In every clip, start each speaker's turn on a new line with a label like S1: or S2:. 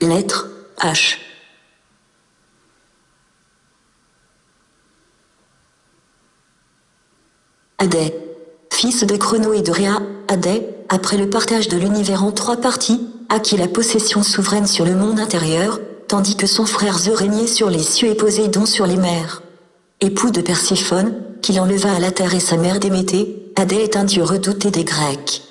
S1: Lettre H. Hadès, fils de Crono et de Rhea, Hadès, après le partage de l'univers en 3 parties, acquit la possession souveraine sur le monde intérieur, tandis que son frère Zeus régnait sur les cieux et Poséidon sur les mers. Époux de Perséphone, qu'il enleva à la terre et sa mère Déméter, Hadès est un dieu redouté des Grecs.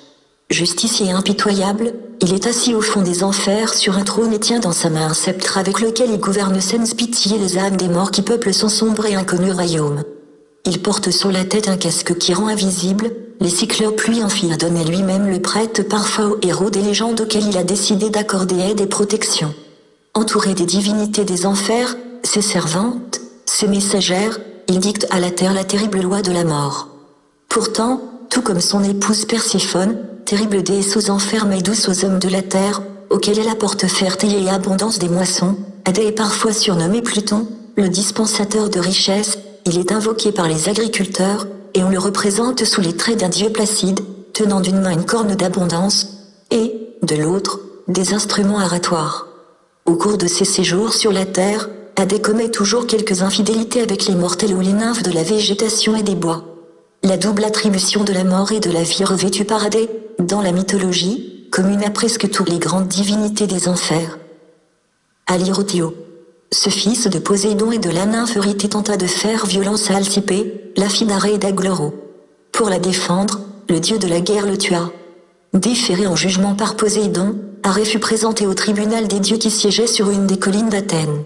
S1: Justicier impitoyable, il est assis au fond des enfers sur un trône et tient dans sa main un sceptre avec lequel il gouverne sans pitié les âmes des morts qui peuplent son sombre et inconnu royaume. Il porte sur la tête un casque qui rend invisible, les cyclopes lui en fit donner lui-même le prête parfois aux héros des légendes auxquels il a décidé d'accorder aide et protection. Entouré des divinités des enfers, ses servantes, ses messagères, il dicte à la terre la terrible loi de la mort. Pourtant, tout comme son épouse Perséphone, terrible déesse aux enfers mais douce aux hommes de la terre, auxquels elle apporte fertilité et abondance des moissons, Hadès est parfois surnommé Pluton, le dispensateur de richesses. Il est invoqué par les agriculteurs, et on le représente sous les traits d'un dieu placide, tenant d'une main une corne d'abondance, et, de l'autre, des instruments aratoires. Au cours de ses séjours sur la terre, Hadès commet toujours quelques infidélités avec les mortels ou les nymphes de la végétation et des bois. La double attribution de la mort et de la vie revêtue par Hadès, dans la mythologie, commune à presque toutes les grandes divinités des enfers. Allyrothéo. Ce fils de Poséidon et de la nymphe Eurythée tenta de faire violence à Alcipée, la fille d'Arès et d'Agloro. Pour la défendre, le dieu de la guerre le tua. Déféré en jugement par Poséidon, Arès fut présenté au tribunal des dieux qui siégeait sur une des collines d'Athènes.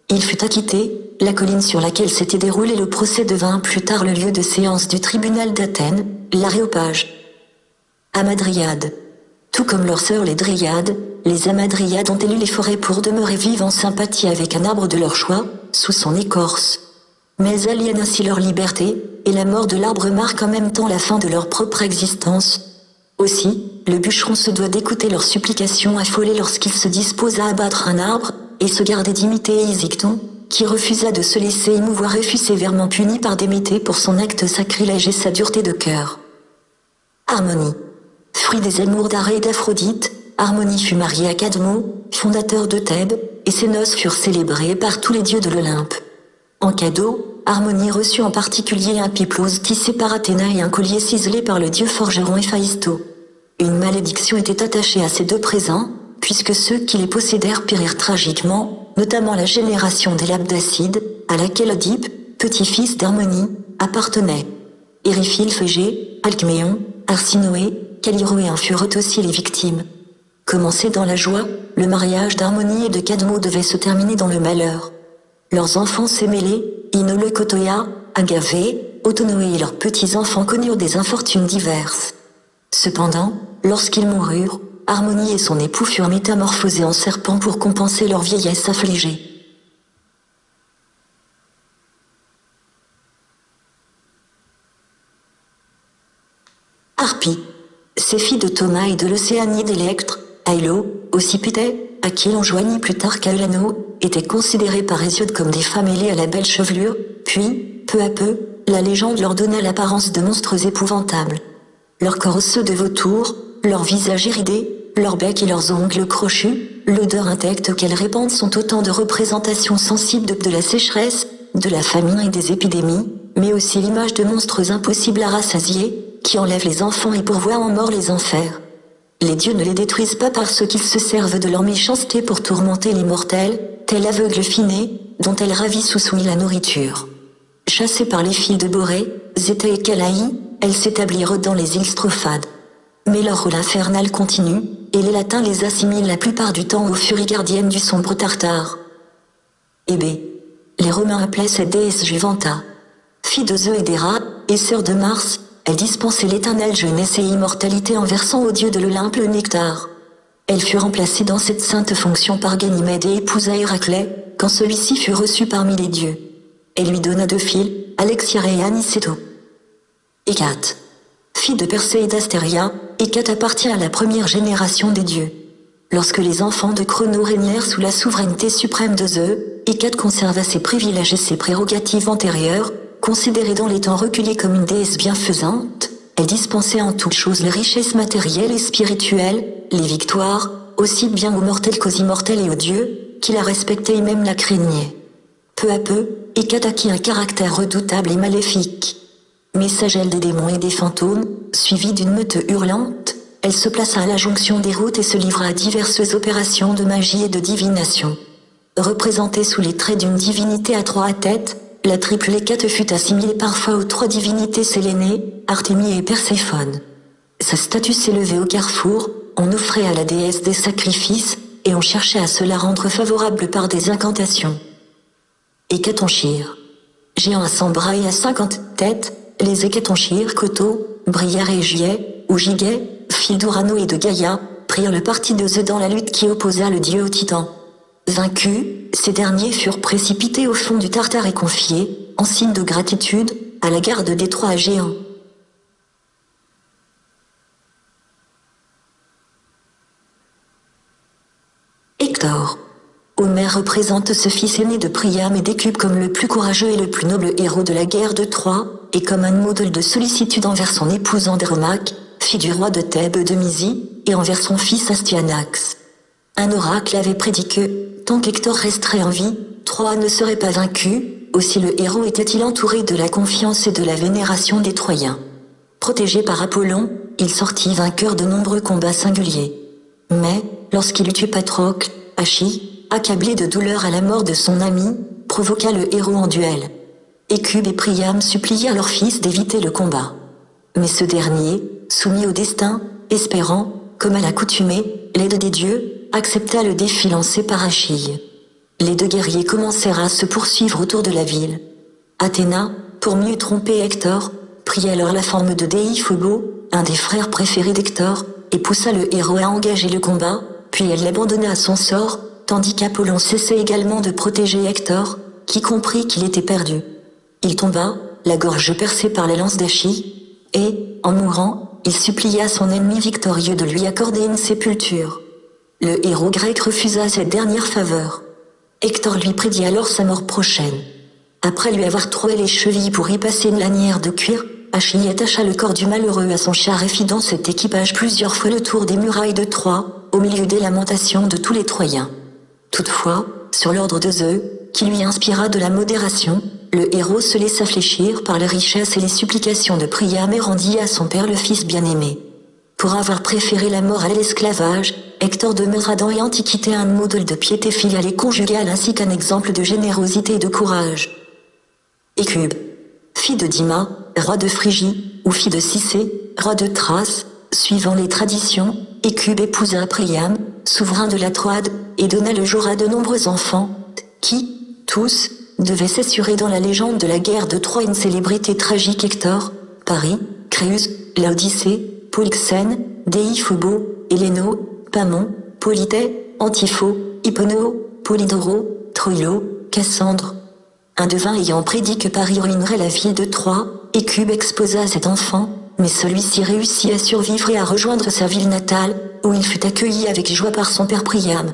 S1: Il fut acquitté, la colline sur laquelle s'était déroulé le procès devint plus tard le lieu de séance du tribunal d'Athènes, l'Aréopage. Hamadryades. Tout comme leurs sœurs les Dryades, les Hamadryades ont élu les forêts pour demeurer vives en sympathie avec un arbre de leur choix, sous son écorce. Mais elles aliènent ainsi leur liberté, et la mort de l'arbre marque en même temps la fin de leur propre existence. Aussi, le bûcheron se doit d'écouter leurs supplications affolées lorsqu'il se dispose à abattre un arbre, et se garder d'imiter Ésicton, qui refusa de se laisser émouvoir et fut sévèrement puni par Déméter pour son acte sacrilège et sa dureté de cœur. Harmonie. Fruit des amours d'Arès et d'Aphrodite, Harmonie fut mariée à Cadmo, fondateur de Thèbes, et ses noces furent célébrées par tous les dieux de l'Olympe. En cadeau, Harmonie reçut en particulier un piplos tissé par Athéna et un collier ciselé par le dieu forgeron Héphaïsto. Une malédiction était attachée à ces 2 présents, puisque ceux qui les possédèrent périrent tragiquement, notamment la génération des Labdacides, à laquelle Oedipe, petit-fils d'Harmonie, appartenait. Éryphile, Phégée, Alcméon, Arsinoé, Callirhoé en furent aussi les victimes. Commencé dans la joie, le mariage d'Harmonie et de Cadmo devait se terminer dans le malheur. Leurs enfants s'émêlaient, Inolokotoia, Agavée, Autonoé et leurs petits-enfants connurent des infortunes diverses. Cependant, lorsqu'ils moururent, Harmonie et son époux furent métamorphosés en serpents pour compenser leur vieillesse affligée. Harpie. Ces filles de Thomas et de l'Océanide Électre, Aïlo, aussi Péthée, à qui l'on joignit plus tard qu'Aulano, étaient considérées par Hésiode comme des femmes ailées à la belle chevelure, puis, peu à peu, la légende leur donna l'apparence de monstres épouvantables. Leurs corps osseux de vautour, leurs visages iridés, leurs becs et leurs ongles crochus, l'odeur infecte qu'elles répandent sont autant de représentations sensibles de la sécheresse, de la famine et des épidémies, mais aussi l'image de monstres impossibles à rassasier, qui enlèvent les enfants et pourvoient en mort les enfers. Les dieux ne les détruisent pas parce qu'ils se servent de leur méchanceté pour tourmenter les mortels, tel l'aveugle Phiné, dont elle ravit sous soumis la nourriture. Chassées par les filles de Borée, Zéta et Calaï, elles s'établirent dans les îles Strophades. Mais leur rôle infernal continue, et les Latins les assimilent la plupart du temps aux furies gardiennes du sombre Tartare. Hébé. Les Romains appelaient cette déesse Juventa. Fille de Zeus et d'Héra, et sœur de Mars, elle dispensait l'éternelle jeunesse et immortalité en versant au dieu de l'Olympe le nectar. Elle fut remplacée dans cette sainte fonction par Ganymède et épousa Héraclès, quand celui-ci fut reçu parmi les dieux. Elle lui donna 2 filles, Alexiare et Aniceto. Hécate. Fille de Persée et d'Astéria, Hécate appartient à la première génération des dieux. Lorsque les enfants de Crono régnèrent sous la souveraineté suprême de Zeus, Hécate conserva ses privilèges et ses prérogatives antérieures. Considérée dans les temps reculés comme une déesse bienfaisante, elle dispensait en toutes choses les richesses matérielles et spirituelles, les victoires, aussi bien aux mortels qu'aux immortels et aux dieux, qui la respectaient et même la craignaient. Peu à peu, Hécate acquit un caractère redoutable et maléfique. Messagère des démons et des fantômes, suivie d'une meute hurlante, elle se plaça à la jonction des routes et se livra à diverses opérations de magie et de divination. Représentée sous les traits d'une divinité à 3 têtes, la triple Hécate fut assimilée parfois aux 3 divinités Sélénée, Artémie et Perséphone. Sa statue s'élevait au carrefour, on offrait à la déesse des sacrifices, et on cherchait à se la rendre favorable par des incantations. Hécatonchires. Géants à 100 bras et à 50 têtes, les Hécatonchires Coteau, Briare et Juillet, ou Giguet, fils d'Urano et de Gaïa, prirent le parti de Zeus dans la lutte qui opposa le dieu au titan. Vaincus, ces derniers furent précipités au fond du Tartare et confiés, en signe de gratitude, à la garde des 3 géants. Hector. Homère représente ce fils aîné de Priam et d'Écube comme le plus courageux et le plus noble héros de la guerre de Troie, et comme un modèle de sollicitude envers son épouse Andromaque, fille du roi de Thèbes de Mysie, et envers son fils Astyanax. Un oracle avait prédit que, tant qu'Hector resterait en vie, Troie ne serait pas vaincue, aussi le héros était-il entouré de la confiance et de la vénération des Troyens. Protégé par Apollon, il sortit vainqueur de nombreux combats singuliers. Mais, lorsqu'il eut tué Patrocle, Achille, accablé de douleur à la mort de son ami, provoqua le héros en duel. Écube et Priam supplièrent leur fils d'éviter le combat. Mais ce dernier, soumis au destin, espérant, comme à l'accoutumée, l'aide des dieux, accepta le défi lancé par Achille. Les 2 guerriers commencèrent à se poursuivre autour de la ville. Athéna, pour mieux tromper Hector, prit alors la forme de Déiphobo, un des frères préférés d'Hector, et poussa le héros à engager le combat, puis elle l'abandonna à son sort, tandis qu'Apollon cessait également de protéger Hector, qui comprit qu'il était perdu. Il tomba, la gorge percée par la lance d'Achille, et, en mourant, il supplia son ennemi victorieux de lui accorder une sépulture. Le héros grec refusa cette dernière faveur. Hector lui prédit alors sa mort prochaine. Après lui avoir troué les chevilles pour y passer une lanière de cuir, Achille attacha le corps du malheureux à son char et fit dans cet équipage plusieurs fois le tour des murailles de Troie, au milieu des lamentations de tous les Troyens. Toutefois, sur l'ordre de Zeus, qui lui inspira de la modération, le héros se laissa fléchir par les richesses et les supplications de Priam et rendit à son père le fils bien-aimé. Pour avoir préféré la mort à l'esclavage, Hector demeura dans l'Antiquité un modèle de piété filiale et conjugale ainsi qu'un exemple de générosité et de courage. Écube. Fille de Dyma, roi de Phrygie, ou fille de Cicé, roi de Thrace, suivant les traditions, Écube épousa Priam, souverain de la Troade, et donna le jour à de nombreux enfants, qui, tous, devaient s'assurer dans la légende de la guerre de Troie une célébrité tragique. Hector, Paris, Créuse, Laodicée, Polyxène, Déiphobo, Héléno, Pamon, Polythée, Antiphon, Hipponeo, Polydoro, Troïlo, Cassandre. Un devin ayant prédit que Paris ruinerait la ville de Troie, Écube exposa cet enfant, mais celui-ci réussit à survivre et à rejoindre sa ville natale, où il fut accueilli avec joie par son père Priam.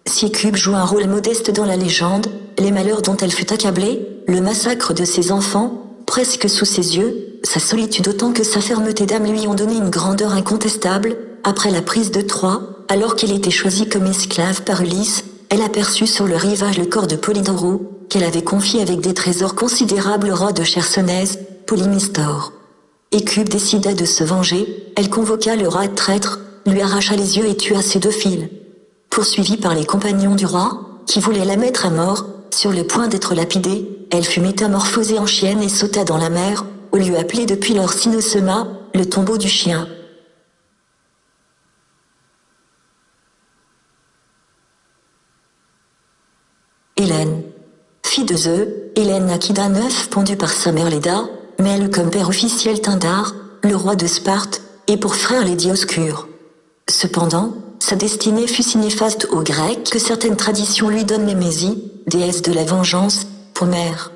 S1: Si Écube joue un rôle modeste dans la légende, les malheurs dont elle fut accablée, le massacre de ses enfants, presque sous ses yeux, sa solitude autant que sa fermeté d'âme lui ont donné une grandeur incontestable. Après la prise de Troie, alors qu'elle était choisie comme esclave par Ulysse, elle aperçut sur le rivage le corps de Polydoro, qu'elle avait confié avec des trésors considérables au roi de Chersonèse, Polymestor. Écube décida de se venger, elle convoqua le roi traître, lui arracha les yeux et tua ses 2 filles. Poursuivie par les compagnons du roi, qui voulaient la mettre à mort, sur le point d'être lapidée, elle fut métamorphosée en chienne et sauta dans la mer, au lieu appelé depuis lors Cynosema, le tombeau du chien. Hélène. Fille de Zeus, Hélène naquit d'un œuf pondu par sa mère Léda, mais elle eut comme père officiel Tyndare, le roi de Sparte, et pour frère les Dioscures. Cependant, sa destinée fut si néfaste aux Grecs que certaines traditions lui donnent Némésie, déesse de la vengeance, pour mère.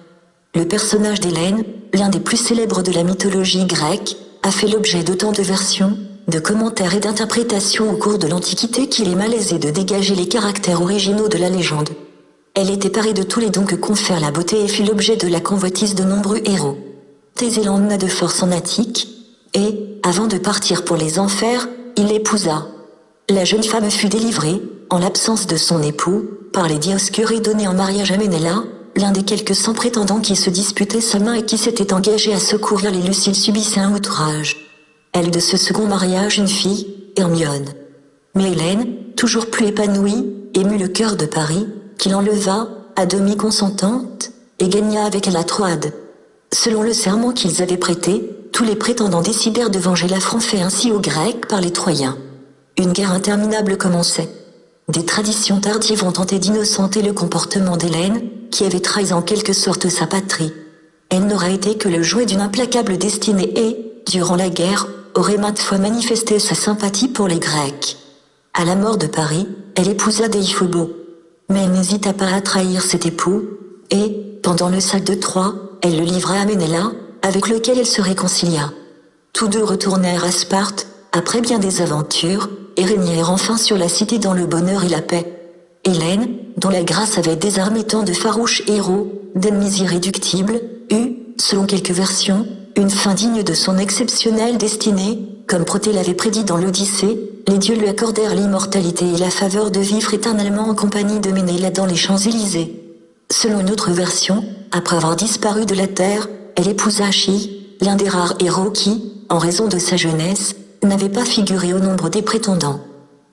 S1: Le personnage d'Hélène, l'un des plus célèbres de la mythologie grecque, a fait l'objet d'autant de versions, de commentaires et d'interprétations au cours de l'Antiquité qu'il est malaisé de dégager les caractères originaux de la légende. Elle était parée de tous les dons que confère la beauté et fut l'objet de la convoitise de nombreux héros. Thésée l'emmena de force en Attique, et, avant de partir pour les enfers, il l'épousa. la jeune femme fut délivrée, en l'absence de son époux, par les Dioscures et donnée en mariage à Ménéla, l'un des quelques 100 prétendants qui se disputaient sa main et qui s'était engagé à secourir les Luciles subissait un outrage. Elle eut de ce second mariage une fille, Hermione. Mais Hélène, toujours plus épanouie, émut le cœur de Paris, qui l'enleva, à demi consentante, et gagna avec elle la Troade. Selon le serment qu'ils avaient prêté, tous les prétendants décidèrent de venger l'affront fait ainsi aux Grecs par les Troyens. Une guerre interminable commençait. Des traditions tardives ont tenté d'innocenter le comportement d'Hélène, qui avait trahi en quelque sorte sa patrie. Elle n'aura été que le jouet d'une implacable destinée et, durant la guerre, aurait maintes fois manifesté sa sympathie pour les Grecs. À la mort de Paris, elle épousa Déiphobo. Mais elle n'hésita pas à trahir cet époux, et, pendant le sac de Troie, elle le livra à Ménéla, avec lequel elle se réconcilia. Tous deux retournèrent à Sparte, après bien des aventures, et régnèrent enfin sur la cité dans le bonheur et la paix. Hélène, dont la grâce avait désarmé tant de farouches héros, d'ennemis irréductibles, eut, selon quelques versions, une fin digne de son exceptionnelle destinée, comme Proté l'avait prédit dans l'Odyssée, les dieux lui accordèrent l'immortalité et la faveur de vivre éternellement en compagnie de Ménéla dans les Champs-Élysées. Selon une autre version, après avoir disparu de la terre, elle épousa Achille, l'un des rares héros qui, en raison de sa jeunesse, n'avait pas figuré au nombre des prétendants.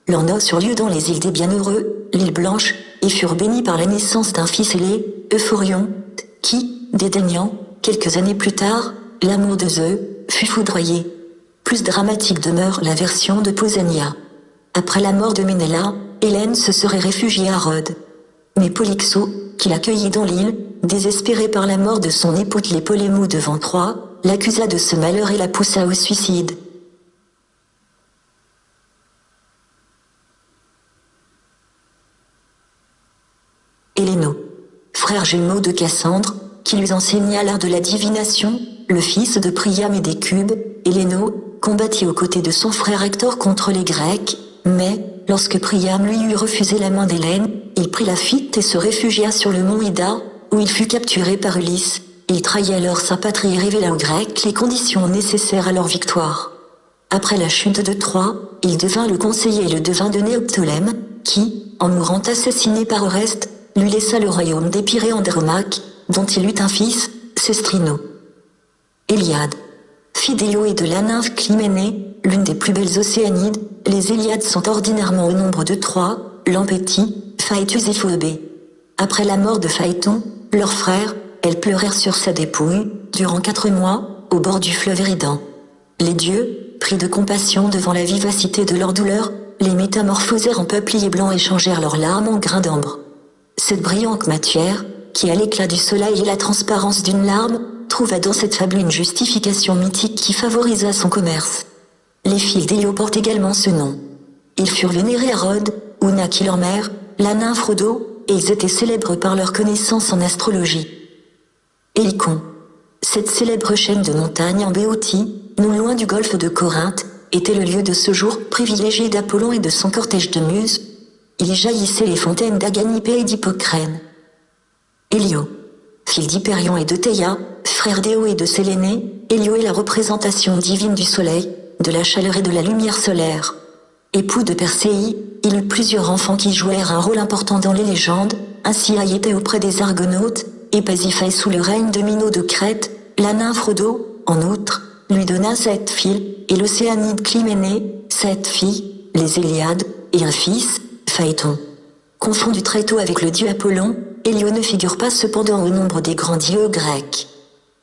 S1: Leurs noces eurent lieu dans les îles des Bienheureux, l'île Blanche, et furent bénies par la naissance d'un fils ailé, Euphorion, qui, dédaignant, quelques années plus tard, l'amour de Zeus, fut foudroyé. Plus dramatique demeure la version de Pausania. Après la mort de Ménéla, Hélène se serait réfugiée à Rhodes. Mais Polyxo, qui l'accueillit dans l'île, désespéré par la mort de son époux Tlépolémou devant Troie, l'accusa de ce malheur et la poussa au suicide. Héléno, frère jumeau de Cassandre, qui lui enseigna l'art de la divination, le fils de Priam et d'Écube, Héléno, combattit aux côtés de son frère Hector contre les Grecs, mais, lorsque Priam lui eut refusé la main d'Hélène, il prit la fuite et se réfugia sur le mont Ida, où il fut capturé par Ulysse. Il trahit alors sa patrie et révéla aux Grecs les conditions nécessaires à leur victoire. Après la chute de Troie, il devint le conseiller et le devin de Néoptolème, qui, en mourant assassiné par Oreste, lui laissa le royaume d'Épirée en Andromaque, dont il eut un fils, Cestrino. Héliade. Fille d'Éo et de la nymphe Clyménée, l'une des plus belles océanides, les Héliades sont ordinairement au nombre de 3, Lampétie, Phaétus et Phobé. Après la mort de Phaéton, leur frère, elles pleurèrent sur sa dépouille, durant 4 mois, au bord du fleuve Éridan. Les dieux, pris de compassion devant la vivacité de leur douleur, les métamorphosèrent en peupliers blancs et changèrent leurs larmes en grains d'ambre. Cette brillante matière, qui a l'éclat du soleil et la transparence d'une larme, trouva dans cette fable une justification mythique qui favorisa son commerce. Les filles d'Hélios portent également ce nom. Ils furent vénérés à Rhodes, où naquit leur mère, la nymphe Rhodo, et ils étaient célèbres par leur connaissance en astrologie. Hélicon. Cette célèbre chaîne de montagnes en Béotie, non loin du golfe de Corinthe, était le lieu de séjour privilégié d'Apollon et de son cortège de muses. Il y jaillissaient les fontaines d'Aganipée et d'Hippocrène. Hélio. Fils d'Hypérion et de Théia, frère d'Éo et de Séléné, Hélio est la représentation divine du soleil, de la chaleur et de la lumière solaire. Époux de Perséie, il eut plusieurs enfants qui jouèrent un rôle important dans les légendes, ainsi Aïe était auprès des Argonautes, et Pasiphae sous le règne de Minos de Crète, la nymphe Rhodo, en outre, lui donna 7 filles, et l'océanide Clyménée, 7 filles, les Héliades, et un fils, Phaéton. Confondu très tôt avec le dieu Apollon, Hélio ne figure pas cependant au nombre des grands dieux grecs.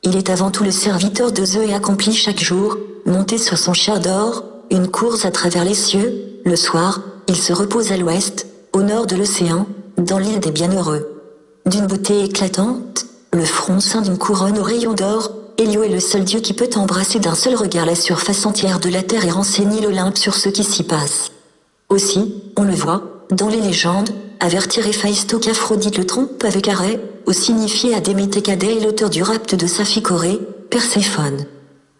S1: Il est avant tout le serviteur de Zeus et accomplit chaque jour, monté sur son char d'or, une course à travers les cieux. Le soir, il se repose à l'ouest, au nord de l'océan, dans l'île des Bienheureux. D'une beauté éclatante, le front ceint d'une couronne aux rayons d'or, Hélio est le seul dieu qui peut embrasser d'un seul regard la surface entière de la terre et renseigner l'Olympe sur ce qui s'y passe. Aussi, on le voit, dans les légendes, avertir Héphaïsto qu'Aphrodite le trompe avec Arès, ou signifier à Déméter qu'Adès est l'auteur du rapt de sa fille Corée, Perséphone.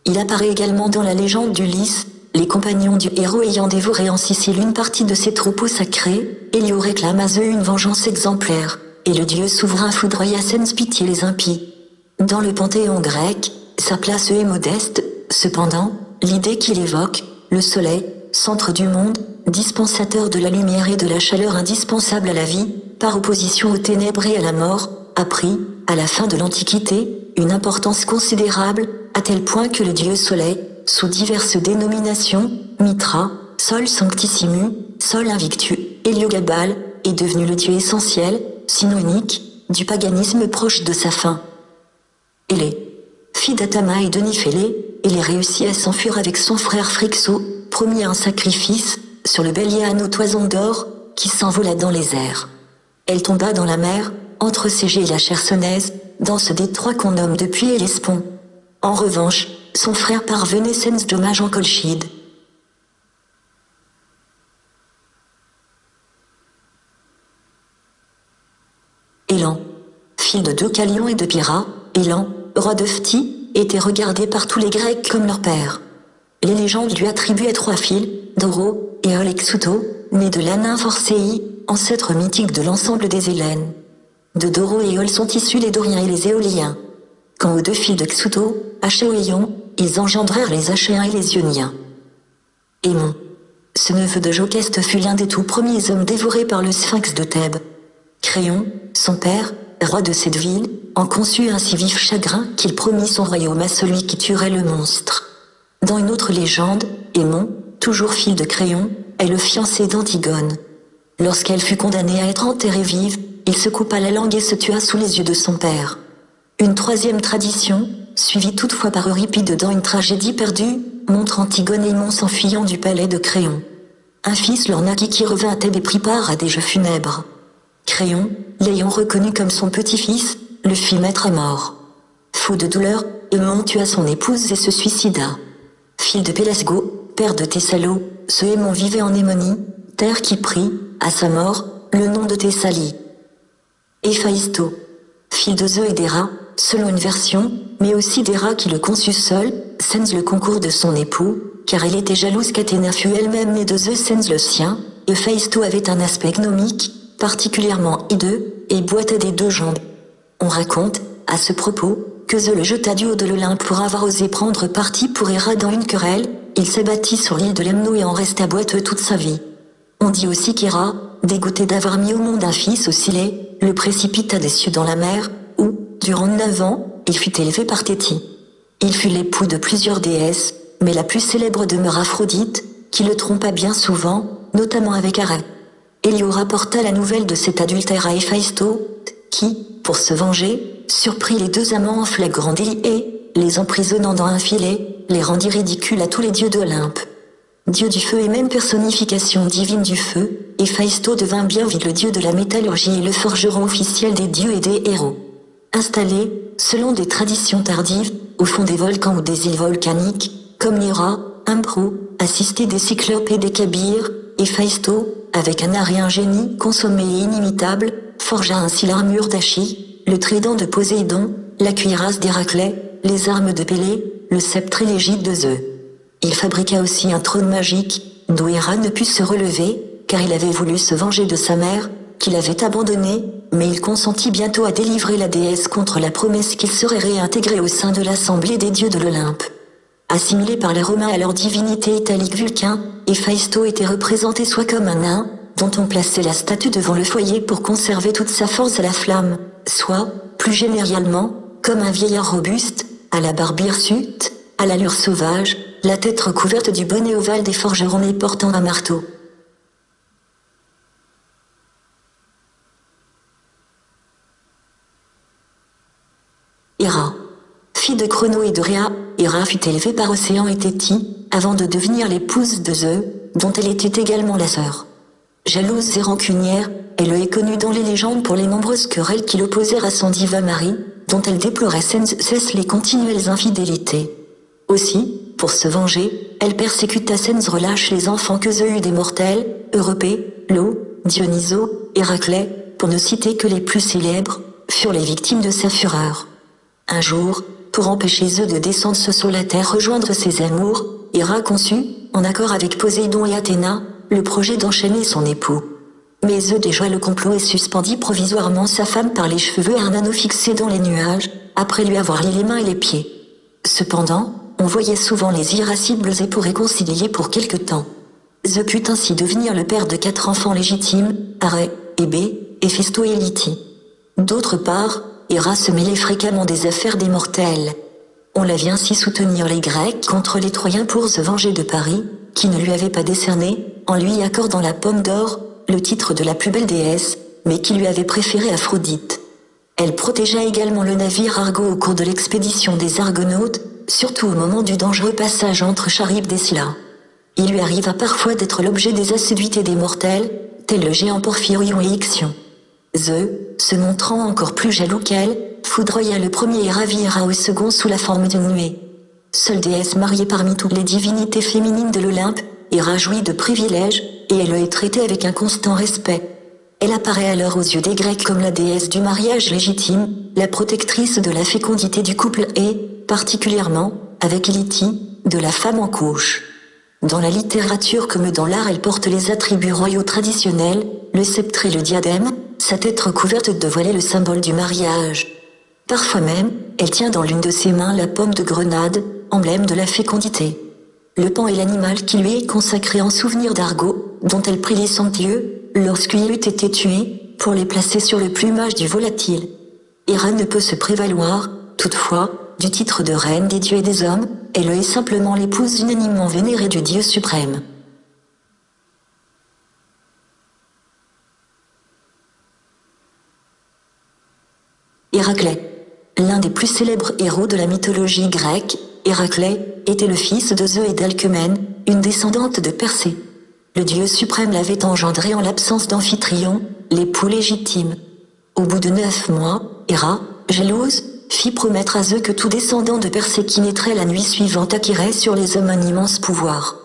S1: Il apparaît également dans la légende d'Ulysse, les compagnons du héros ayant dévoré en Sicile une partie de ses troupeaux sacrés, Hélio réclame à Zeus une vengeance exemplaire, et le dieu souverain foudroya sans pitié les impies. Dans le panthéon grec, sa place est modeste, cependant, l'idée qu'il évoque, le soleil, centre du monde, dispensateur de la lumière et de la chaleur indispensable à la vie, par opposition aux ténèbres et à la mort, a pris, à la fin de l'Antiquité, une importance considérable, à tel point que le dieu Soleil, sous diverses dénominations, Mitra, Sol Sanctissimu, Sol Invictus, Héliogabal, est devenu le dieu essentiel, sinon unique, du paganisme proche de sa fin. Hélé, fille d'Atama et de Néphélé, Hélé réussit à s'enfuir avec son frère Phrixo, promis un sacrifice, sur le bélier à nos toisons d'or, qui s'envola dans les airs. Elle tomba dans la mer, entre Ségée et la Chersonèse, dans ce détroit qu'on nomme depuis Hellespont. En revanche, son frère parvenait sans dommage en Colchide. Élan, fille de Deucalion et de Pyrrha, Élan, roi de Phti, était regardé par tous les Grecs comme leur père. Les légendes lui attribuaient 3 fils, Doro, Éole et Xuto, nés de la nymphe Orcéie, ancêtre mythique de l'ensemble des Hellènes. De Doro et Éole sont issus les Doriens et les Éoliens. Quant aux 2 fils de Xuto, Achéo et Ion, ils engendrèrent les Achéens et les Ioniens. Aimon, ce neveu de Joceste fut l'un des tout premiers hommes dévorés par le sphinx de Thèbes. Créon, son père, roi de cette ville, en conçut un si vif chagrin qu'il promit son royaume à celui qui tuerait le monstre. Dans une autre légende, Aimon, toujours fils de Créon, est le fiancé d'Antigone. Lorsqu'elle fut condamnée à être enterrée vive, il se coupa la langue et se tua sous les yeux de son père. Une 3e tradition, suivie toutefois par Euripide dans une tragédie perdue, montre Antigone et Aimon s'enfuyant du palais de Créon. Un fils leur naquit qui revint à Thèbes et prit part à des jeux funèbres. Créon, l'ayant reconnu comme son petit-fils, le fit mettre à mort. Fou de douleur, Aimon tua son épouse et se suicida. Fils de Pélasgo, père de Thessalo, ce Aimon vivait en Hémonie, terre qui prit, à sa mort, le nom de Thessalie. Héphaïsto, fils de Zeus et d'Héra, selon une version, mais aussi d'Héra qui le conçut seul, sans le concours de son époux, car elle était jalouse qu'Athéna fût elle-même née de Zeus sans le sien. Héphaïsto avait un aspect gnomique, particulièrement hideux, et boitait des 2 jambes. On raconte, à ce propos, que Zeus le jeta du haut de l'Olympe pour avoir osé prendre parti pour Héra dans une querelle, il s'abattit sur l'île de Lemno et en resta boiteux toute sa vie. On dit aussi qu'Héra, dégoûtée d'avoir mis au monde un fils oscillé, le précipita des cieux dans la mer, où, durant 9 ans, il fut élevé par Théti. Il fut l'époux de plusieurs déesses, mais la plus célèbre demeure Aphrodite, qui le trompa bien souvent, notamment avec Arès. Hélio rapporta la nouvelle de cet adultère à Héphaïsto, qui, pour se venger, surprit les 2 amants en flagrant délit et, les emprisonnant dans un filet, les rendit ridicules à tous les dieux d'Olympe. Dieu du feu et même personnification divine du feu, Héphaïsto devint bien vite le dieu de la métallurgie et le forgeron officiel des dieux et des héros. Installé, selon des traditions tardives, au fond des volcans ou des îles volcaniques, comme Lyra, Imbro, assisté des cyclopes et des kabyres, Héphaïsto, avec un art et un génie consommé et inimitable, forgea ainsi l'armure d'Achille, le trident de Poséidon, la cuirasse d'Héraclès, les armes de Pélée, le sceptre et l'égide de Zeus. Il fabriqua aussi un trône magique, d'où Héra ne put se relever, car il avait voulu se venger de sa mère, qu'il avait abandonnée, mais il consentit bientôt à délivrer la déesse contre la promesse qu'il serait réintégré au sein de l'assemblée des dieux de l'Olympe. Assimilé par les Romains à leur divinité italique Vulcain, Héphaïsto était représenté soit comme un nain, dont on plaçait la statue devant le foyer pour conserver toute sa force à la flamme, soit, plus généralement, comme un vieillard robuste, à la barbe hirsute, à l'allure sauvage, la tête recouverte du bonnet ovale des forgerons et portant un marteau. Héra, fille de Crono et de Rhea, Héra fut élevée par Océan et Théti, avant de devenir l'épouse de Zeus, dont elle était également la sœur. Jalouse et rancunière, elle est connue dans les légendes pour les nombreuses querelles qui l'opposèrent à son diva mari, dont elle déplorait sans cesse les continuelles infidélités. Aussi, pour se venger, elle persécuta sans relâche les enfants que Zeus eut des mortels, Europée, Lo, Dionyso, Héraclès, pour ne citer que les plus célèbres, furent les victimes de sa fureur. Un jour, pour empêcher Zeus de descendre sur la terre rejoindre ses amours, Héra conçut, en accord avec Poséidon et Athéna, le projet d'enchaîner son époux. Mais Zeus déjoua le complot et suspendit provisoirement sa femme par les cheveux à un anneau fixé dans les nuages, après lui avoir lié les mains et les pieds. Cependant, on voyait souvent les irascibles époux réconciliés pour quelque temps. Zeus put ainsi devenir le père de 4 enfants légitimes, Arès, Hébé, Héphaïstos et Lytie. D'autre part, Héra se mêlait fréquemment des affaires des mortels. On la vit ainsi soutenir les Grecs contre les Troyens pour se venger de Paris, qui ne lui avait pas décerné, en lui accordant la pomme d'or, le titre de la plus belle déesse, mais qui lui avait préféré Aphrodite. Elle protégea également le navire Argo au cours de l'expédition des Argonautes, surtout au moment du dangereux passage entre Charybde et Scylla. Il lui arriva parfois d'être l'objet des assiduités des mortels, tels le géant Porphyrion et Ixion. Zeus, se montrant encore plus jaloux qu'elle, foudroya le premier et ravit Héra au second sous la forme d'une nuée. Seule déesse mariée parmi toutes les divinités féminines de l'Olympe, Héra jouit de privilèges, et elle est traitée avec un constant respect. Elle apparaît alors aux yeux des Grecs comme la déesse du mariage légitime, la protectrice de la fécondité du couple et, particulièrement, avec Lytie, de la femme en couche. Dans la littérature comme dans l'art, elle porte les attributs royaux traditionnels, le sceptre et le diadème, sa tête recouverte de voiles est le symbole du mariage. Parfois même, elle tient dans l'une de ses mains la pomme de grenade, emblème de la fécondité. Le paon est l'animal qui lui est consacré en souvenir d'Argo, dont elle prit les sanctueux, lorsqu'il eut été tué, pour les placer sur le plumage du volatile. Héra ne peut se prévaloir, toutefois, du titre de reine des dieux et des hommes, elle est simplement l'épouse unanimement vénérée du Dieu suprême. Héraclès. L'un des plus célèbres héros de la mythologie grecque, Héraclès, était le fils de Zeus et d'Alcmène, une descendante de Persée. Le Dieu suprême l'avait engendré en l'absence d'Amphitryon, l'époux légitime. Au bout de 9 mois, Héra, jalouse, fit promettre à Zeus que tout descendant de Persée qui naîtrait la nuit suivante acquérait sur les hommes un immense pouvoir.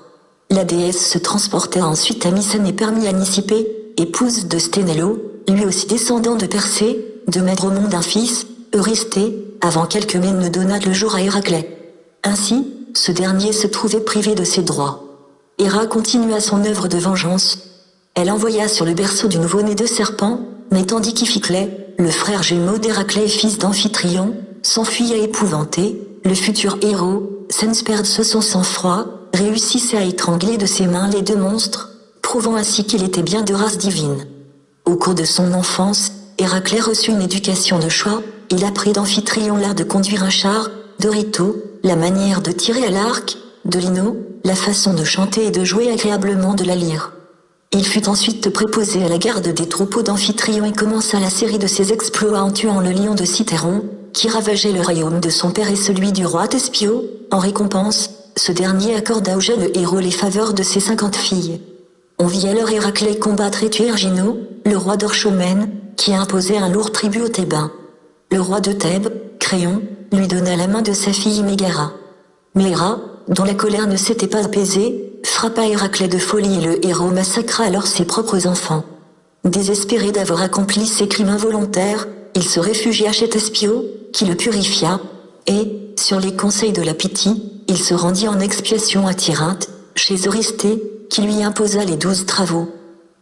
S1: La déesse se transporta ensuite à Mycène et permit à Nicipée, épouse de Sténélo, lui aussi descendant de Persée, de mettre au monde un fils, Eurysthée, avant qu'Alcmène ne donnât le jour à Héraclès. Ainsi, ce dernier se trouvait privé de ses droits. Héra continua son œuvre de vengeance. Elle envoya sur le berceau du nouveau-né 2 serpents, mais tandis qu'Iphiclès, le frère jumeau d'Héraclès et fils d'Amphitryon, s'enfuya épouvanté, le futur héros, sans perdre son sang-froid, réussissait à étrangler de ses mains les 2 monstres, prouvant ainsi qu'il était bien de race divine. Au cours de son enfance, Héraclès reçut une éducation de choix, il apprit d'Amphitryon l'art de conduire un char, d'Euryto, la manière de tirer à l'arc, de Lino, la façon de chanter et de jouer agréablement de la lyre. Il fut ensuite préposé à la garde des troupeaux d'Amphitryon et commença la série de ses exploits en tuant le lion de Cithéron, qui ravageait le royaume de son père et celui du roi Thespio. En récompense, ce dernier accorda au jeune héros les faveurs de ses 50 filles. On vit alors Héraclès combattre et tuer Ergino, le roi d'Orchomène, qui imposait un lourd tribut aux Thébains. Le roi de Thèbes, Créon, lui donna la main de sa fille Mégara. Mais Héra, dont la colère ne s'était pas apaisée, frappa Héraclès de folie et le héros massacra alors ses propres enfants. Désespéré d'avoir accompli ces crimes involontaires, il se réfugia chez Thespio, qui le purifia, et, sur les conseils de la Pythie, il se rendit en expiation à Tyrinthe, chez Eurysthée, qui lui imposa les 12 travaux.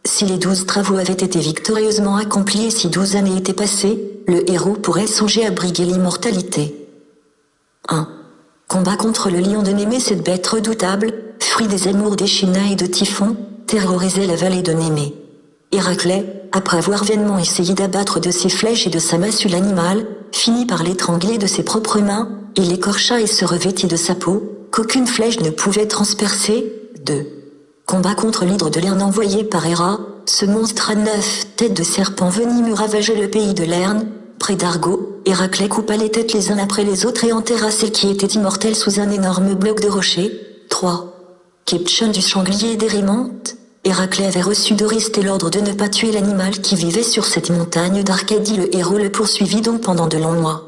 S1: Si les 12 travaux avaient été victorieusement accomplis et si 12 années étaient passées, le héros pourrait songer à briguer l'immortalité. 1. Combat contre le lion de Némée. Cette bête redoutable, fruit des amours d'Échina et de Typhon, terrorisait la vallée de Némée. Héraclès, après avoir vainement essayé d'abattre de ses flèches et de sa massue l'animal, finit par l'étrangler de ses propres mains, il l'écorcha et se revêtit de sa peau, qu'aucune flèche ne pouvait transpercer. 2. Combat contre l'hydre de Lerne envoyé par Héra, ce monstre à 9 têtes de serpent venimeux ravageait le pays de Lerne, près d'Argo. Héraclès coupa les têtes les uns après les autres et enterra celle qui était immortelle sous un énorme bloc de rocher. 3. Kepchon du sanglier d'Érémonte. Héraclès avait reçu d'Eurysthée l'ordre de ne pas tuer l'animal qui vivait sur cette montagne d'Arcadie. Le héros le poursuivit donc pendant de longs mois.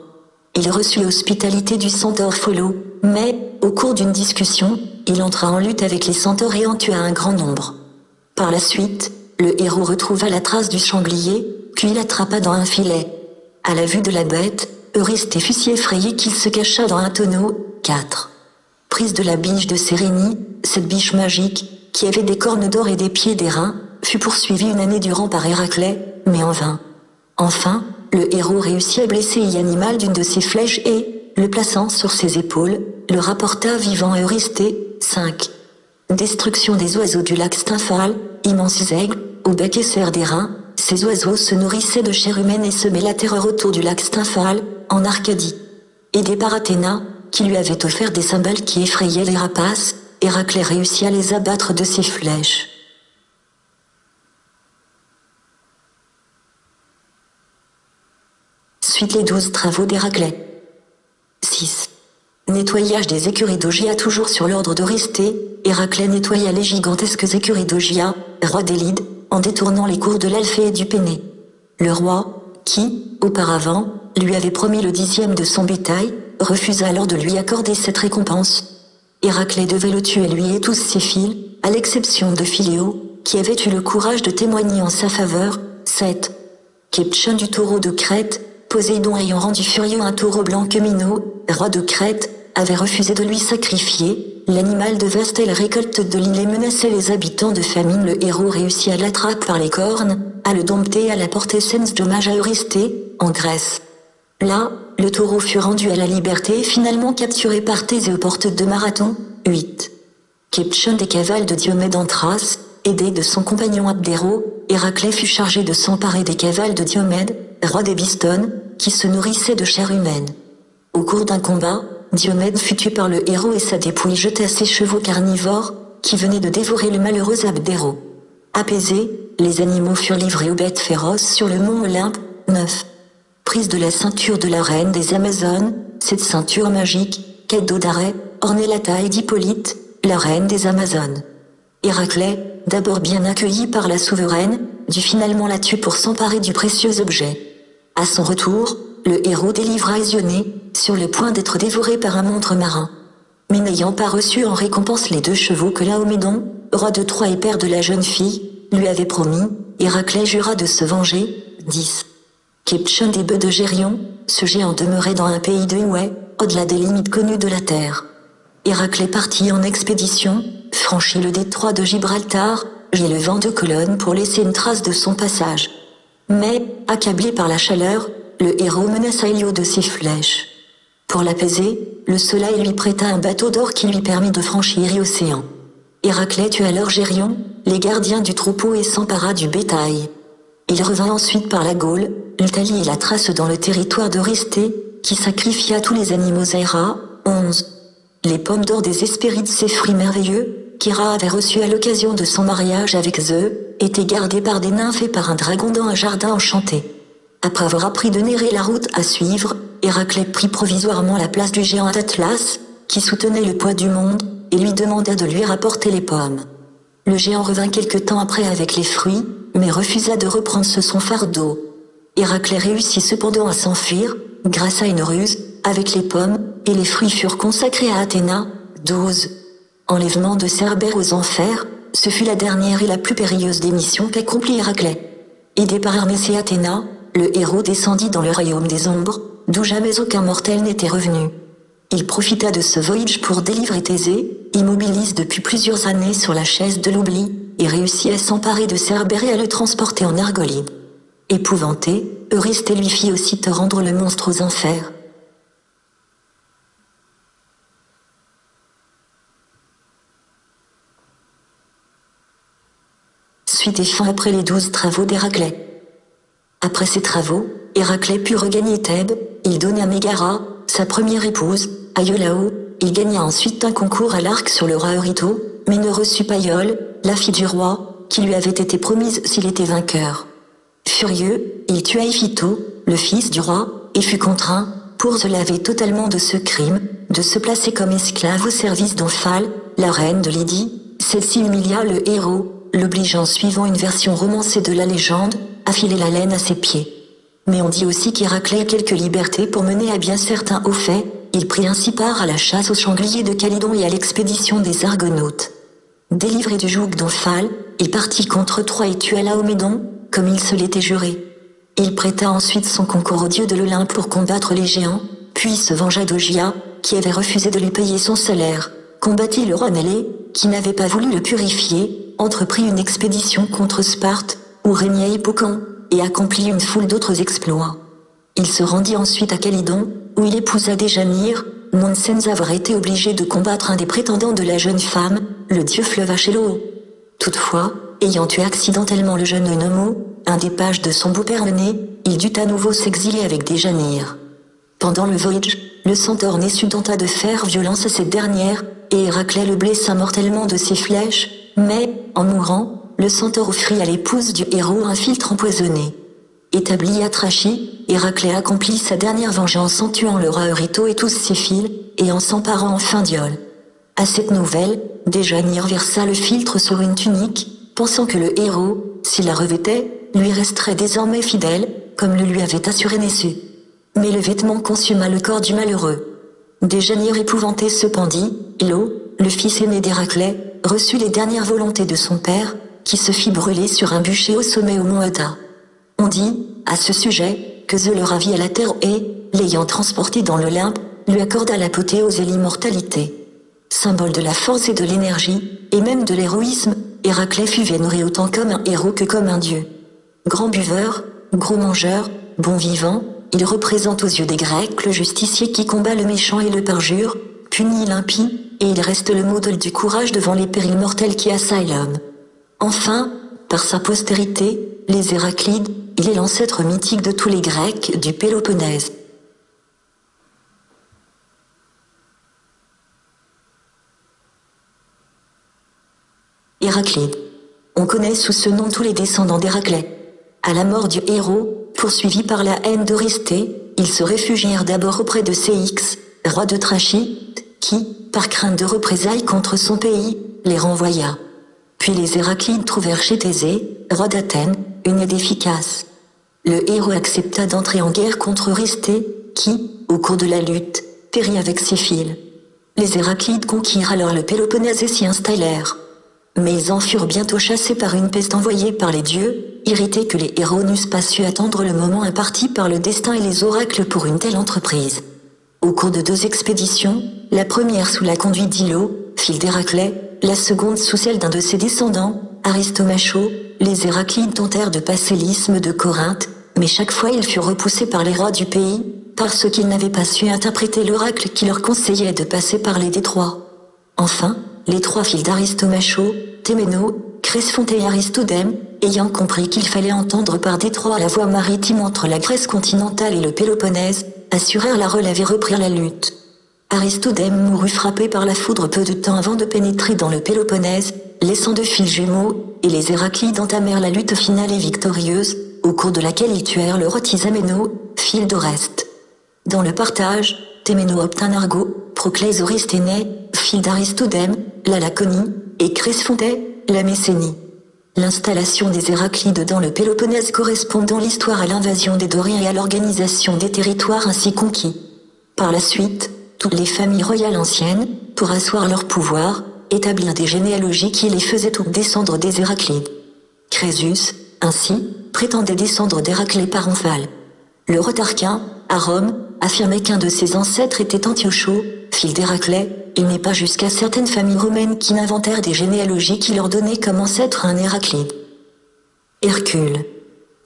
S1: Il reçut l'hospitalité du centaure Pholo, mais, au cours d'une discussion, il entra en lutte avec les centaures et en tua un grand nombre. Par la suite, le héros retrouva la trace du sanglier, puis l'attrapa dans un filet. À la vue de la bête, Eurysthée fut si effrayé qu'il se cacha dans un tonneau. 4. Prise de la biche de Sérénie, cette biche magique, qui avait des cornes d'or et des pieds d'airain, fut poursuivie une année durant par Héraclès, mais en vain. Enfin, le héros réussit à blesser l'animal d'une de ses flèches et, le plaçant sur ses épaules, le rapporta vivant à Eurysthée. 5. Destruction des oiseaux du lac Stymphale, immenses aigles, au bec et serre d'airain, ces oiseaux se nourrissaient de chair humaine et semaient la terreur autour du lac Stymphale, en Arcadie. Aidé par Athéna, qui lui avait offert des cymbales qui effrayaient les rapaces, Héraclès réussit à les abattre de ses flèches. Suite les 12 travaux d'Héraclès. 6. Nettoyage des écuries d'Ogygia. Toujours sur l'ordre d'Eurysthée, Héraclès nettoya les gigantesques écuries d'Ogygia, roi d'Élide, en détournant les cours de l'Alphée et du Péné. Le roi, qui, auparavant, lui avait promis le 10e de son bétail, refusa alors de lui accorder cette récompense. Héraclès devait le tuer lui et tous ses fils, à l'exception de Philéo, qui avait eu le courage de témoigner en sa faveur. 7. Képchon du taureau de Crète, Poséidon ayant rendu furieux un taureau blanc que Mino, roi de Crète, avait refusé de lui sacrifier. L'animal dévastait la récolte de l'île et menaçait les habitants de famine. Le héros réussit à l'attraper par les cornes, à le dompter et à la porter sans dommage à Eurysthée, en Grèce. Là, le taureau fut rendu à la liberté et finalement capturé par Thésée aux portes de Marathon. 8. Képchon des cavales de Diomède en Thrace, aidé de son compagnon Abdéro, Héraclès fut chargé de s'emparer des cavales de Diomède, roi des Bistones, qui se nourrissait de chair humaine. Au cours d'un combat, Diomède fut tué par le héros et sa dépouille jetée à ses chevaux carnivores, qui venaient de dévorer le malheureux Abdéro. Apaisés, les animaux furent livrés aux bêtes féroces sur le mont Olympe. 9. Prise de la ceinture de la reine des Amazones, cette ceinture magique, cadeau d'arrêt, ornait la taille d'Hippolyte, la reine des Amazones. Héraclès, d'abord bien accueilli par la souveraine, dut finalement la tuer pour s'emparer du précieux objet. À son retour, le héros délivra Ésionée, sur le point d'être dévoré par un monstre marin. Mais n'ayant pas reçu en récompense les 2 chevaux que Laomédon, roi de Troie et père de la jeune fille, lui avait promis, Héraclès jura de se venger. 10. Képchon des bœufs de Gérion, ce géant demeurait dans un pays de Ouai, au-delà des limites connues de la terre. Héraclès partit en expédition, franchit le détroit de Gibraltar, et le vent de colonne pour laisser une trace de son passage. Mais, accablé par la chaleur, le héros menaça Hélios de ses flèches. Pour l'apaiser, le soleil lui prêta un bateau d'or qui lui permit de franchir l'océan. Héraclès tua alors Gérion, les gardiens du troupeau et s'empara du bétail. Il revint ensuite par la Gaule, l'Italie et la Thrace dans le territoire d'Eurysthée, qui sacrifia tous les animaux à Héra. 11. Les pommes d'or des Hespérides, ces fruits merveilleux, qu'Héra avait reçus à l'occasion de son mariage avec Zeus, étaient gardés par des nymphes et par un dragon dans un jardin enchanté. Après avoir appris de Nérée la route à suivre, Héraclès prit provisoirement la place du géant Atlas, qui soutenait le poids du monde, et lui demanda de lui rapporter les pommes. Le géant revint quelque temps après avec les fruits, mais refusa de reprendre son fardeau. Héraclès réussit cependant à s'enfuir, grâce à une ruse, avec les pommes, et les fruits furent consacrés à Athéna. 12. Enlèvement de Cerbère aux enfers, ce fut la dernière et la plus périlleuse des missions qu'accomplit Héraclès. Aidé par Hermès et Athéna, le héros descendit dans le royaume des ombres, d'où jamais aucun mortel n'était revenu. Il profita de ce voyage pour délivrer Thésée, immobilise depuis plusieurs années sur la chaise de l'oubli, et réussit à s'emparer de Cerbère et à le transporter en Argolie. Épouvanté, Eurysthée lui fit aussitôt rendre le monstre aux enfers. Suite et fin après les 12 travaux d'Héraclès. Après ces travaux, Héraclès put regagner Thèbes, il donna Mégara, sa première épouse, à Iolao, il gagna ensuite un concours à l'arc sur le roi Euryto, mais ne reçut pas Iole, la fille du roi, qui lui avait été promise s'il était vainqueur. Furieux, il tua Iphito, le fils du roi, et fut contraint, pour se laver totalement de ce crime, de se placer comme esclave au service d'Omphale, la reine de Lydie. Celle-ci humilia le héros, l'obligeant, suivant une version romancée de la légende, à filer la laine à ses pieds. Mais on dit aussi qu'Héraclès a quelques libertés pour mener à bien certains hauts faits, il prit ainsi part à la chasse aux sangliers de Calydon et à l'expédition des Argonautes. Délivré du joug d'Omphale, il partit contre Troie et tua Laomédon, comme il se l'était juré. Il prêta ensuite son concours au dieu de l'Olympe pour combattre les géants, puis se vengea d'Ogygia, qui avait refusé de lui payer son salaire, combattit le roi Nélée, qui n'avait pas voulu le purifier, entreprit une expédition contre Sparte, où régnait Hippocampe, et accomplit une foule d'autres exploits. Il se rendit ensuite à Calydon, où il épousa Déjanire, non sans avoir été obligé de combattre un des prétendants de la jeune femme, le dieu fleuve Acheloo. Toutefois, ayant tué accidentellement le jeune Eunomo, un des pages de son beau-père Mené, il dut à nouveau s'exiler avec Déjanire. Pendant le voyage, le centaure Nessu tenta de faire violence à cette dernière, et Héraclès le blessa mortellement de ses flèches, mais, en mourant, le centaure offrit à l'épouse du héros un philtre empoisonné. Établi à Trachie, Héraclès accomplit sa dernière vengeance en tuant le roi Euryto et tous ses fils, et en s'emparant enfin d'Iole. À cette nouvelle, Déjanire versa le philtre sur une tunique, pensant que le héros, s'il la revêtait, lui resterait désormais fidèle, comme le lui avait assuré Nessu. Mais le vêtement consuma le corps du malheureux. Déjanire épouvanté se pendit, Ilo, le fils aîné d'Héraclès, reçut les dernières volontés de son père, qui se fit brûler sur un bûcher au sommet au mont Ida. On dit, à ce sujet, que Zeus le ravit à la terre et, l'ayant transporté dans l'Olympe, lui accorda l'apothéose et l'immortalité. Symbole de la force et de l'énergie, et même de l'héroïsme, Héraclès fut vénéré autant comme un héros que comme un dieu. Grand buveur, gros mangeur, bon vivant, il représente aux yeux des Grecs le justicier qui combat le méchant et le perjure, punit l'impie, et il reste le modèle du courage devant les périls mortels qui assaillent l'homme. Enfin, par sa postérité, les Héraclides, il est l'ancêtre mythique de tous les Grecs du Péloponnèse. Héraclide. On connaît sous ce nom tous les descendants d'Héraclès. À la mort du héros, poursuivis par la haine d'Eurysthée, ils se réfugièrent d'abord auprès de Ceyx, roi de Trachie, qui, par crainte de représailles contre son pays, les renvoya. Puis les Héraclides trouvèrent chez Thésée, roi d'Athènes, une aide efficace. Le héros accepta d'entrer en guerre contre Eurysthée, qui, au cours de la lutte, périt avec ses fils. Les Héraclides conquirent alors le Péloponnèse et s'y installèrent. Mais ils en furent bientôt chassés par une peste envoyée par les dieux, irrités que les héros n'eussent pas su attendre le moment imparti par le destin et les oracles pour une telle entreprise. Au cours de 2 expéditions, la première sous la conduite d'Ilo, fils d'Héraclès, la seconde sous celle d'un de ses descendants, Aristomacho, les Héraclides tentèrent de passer l'isthme de Corinthe, mais chaque fois ils furent repoussés par les rois du pays, parce qu'ils n'avaient pas su interpréter l'oracle qui leur conseillait de passer par les détroits. Enfin, les 3 fils d'Aristomacho, Téméno, Cresphonte et Aristodème, ayant compris qu'il fallait entendre par détroit la voie maritime entre la Grèce continentale et le Péloponnèse, assurèrent la relève et reprirent la lutte. Aristodème mourut frappé par la foudre peu de temps avant de pénétrer dans le Péloponnèse, laissant 2 fils jumeaux, et les Héraclides entamèrent la lutte finale et victorieuse, au cours de laquelle ils tuèrent le roi Tisaméno, fils d'Oreste. Dans le partage, Téméno obtint Argo, Proclès Eurysthène, fils d'Aristodème, la Laconie, et Cresphonte, la Messénie. L'installation des Héraclides dans le Péloponnèse correspond dans l'histoire à l'invasion des Doriens et à l'organisation des territoires ainsi conquis. Par la suite, toutes les familles royales anciennes, pour asseoir leur pouvoir, établirent des généalogies qui les faisaient toutes descendre des Héraclides. Crésus, ainsi, prétendait descendre d'Héraclès par Omphale. Le roi Tarquin, à Rome, affirmait qu'un de ses ancêtres était Antiocho, fils d'Héraclès. Il n'est pas jusqu'à certaines familles romaines qui n'inventèrent des généalogies qui leur donnaient comme ancêtre un Héraclide. Hercule.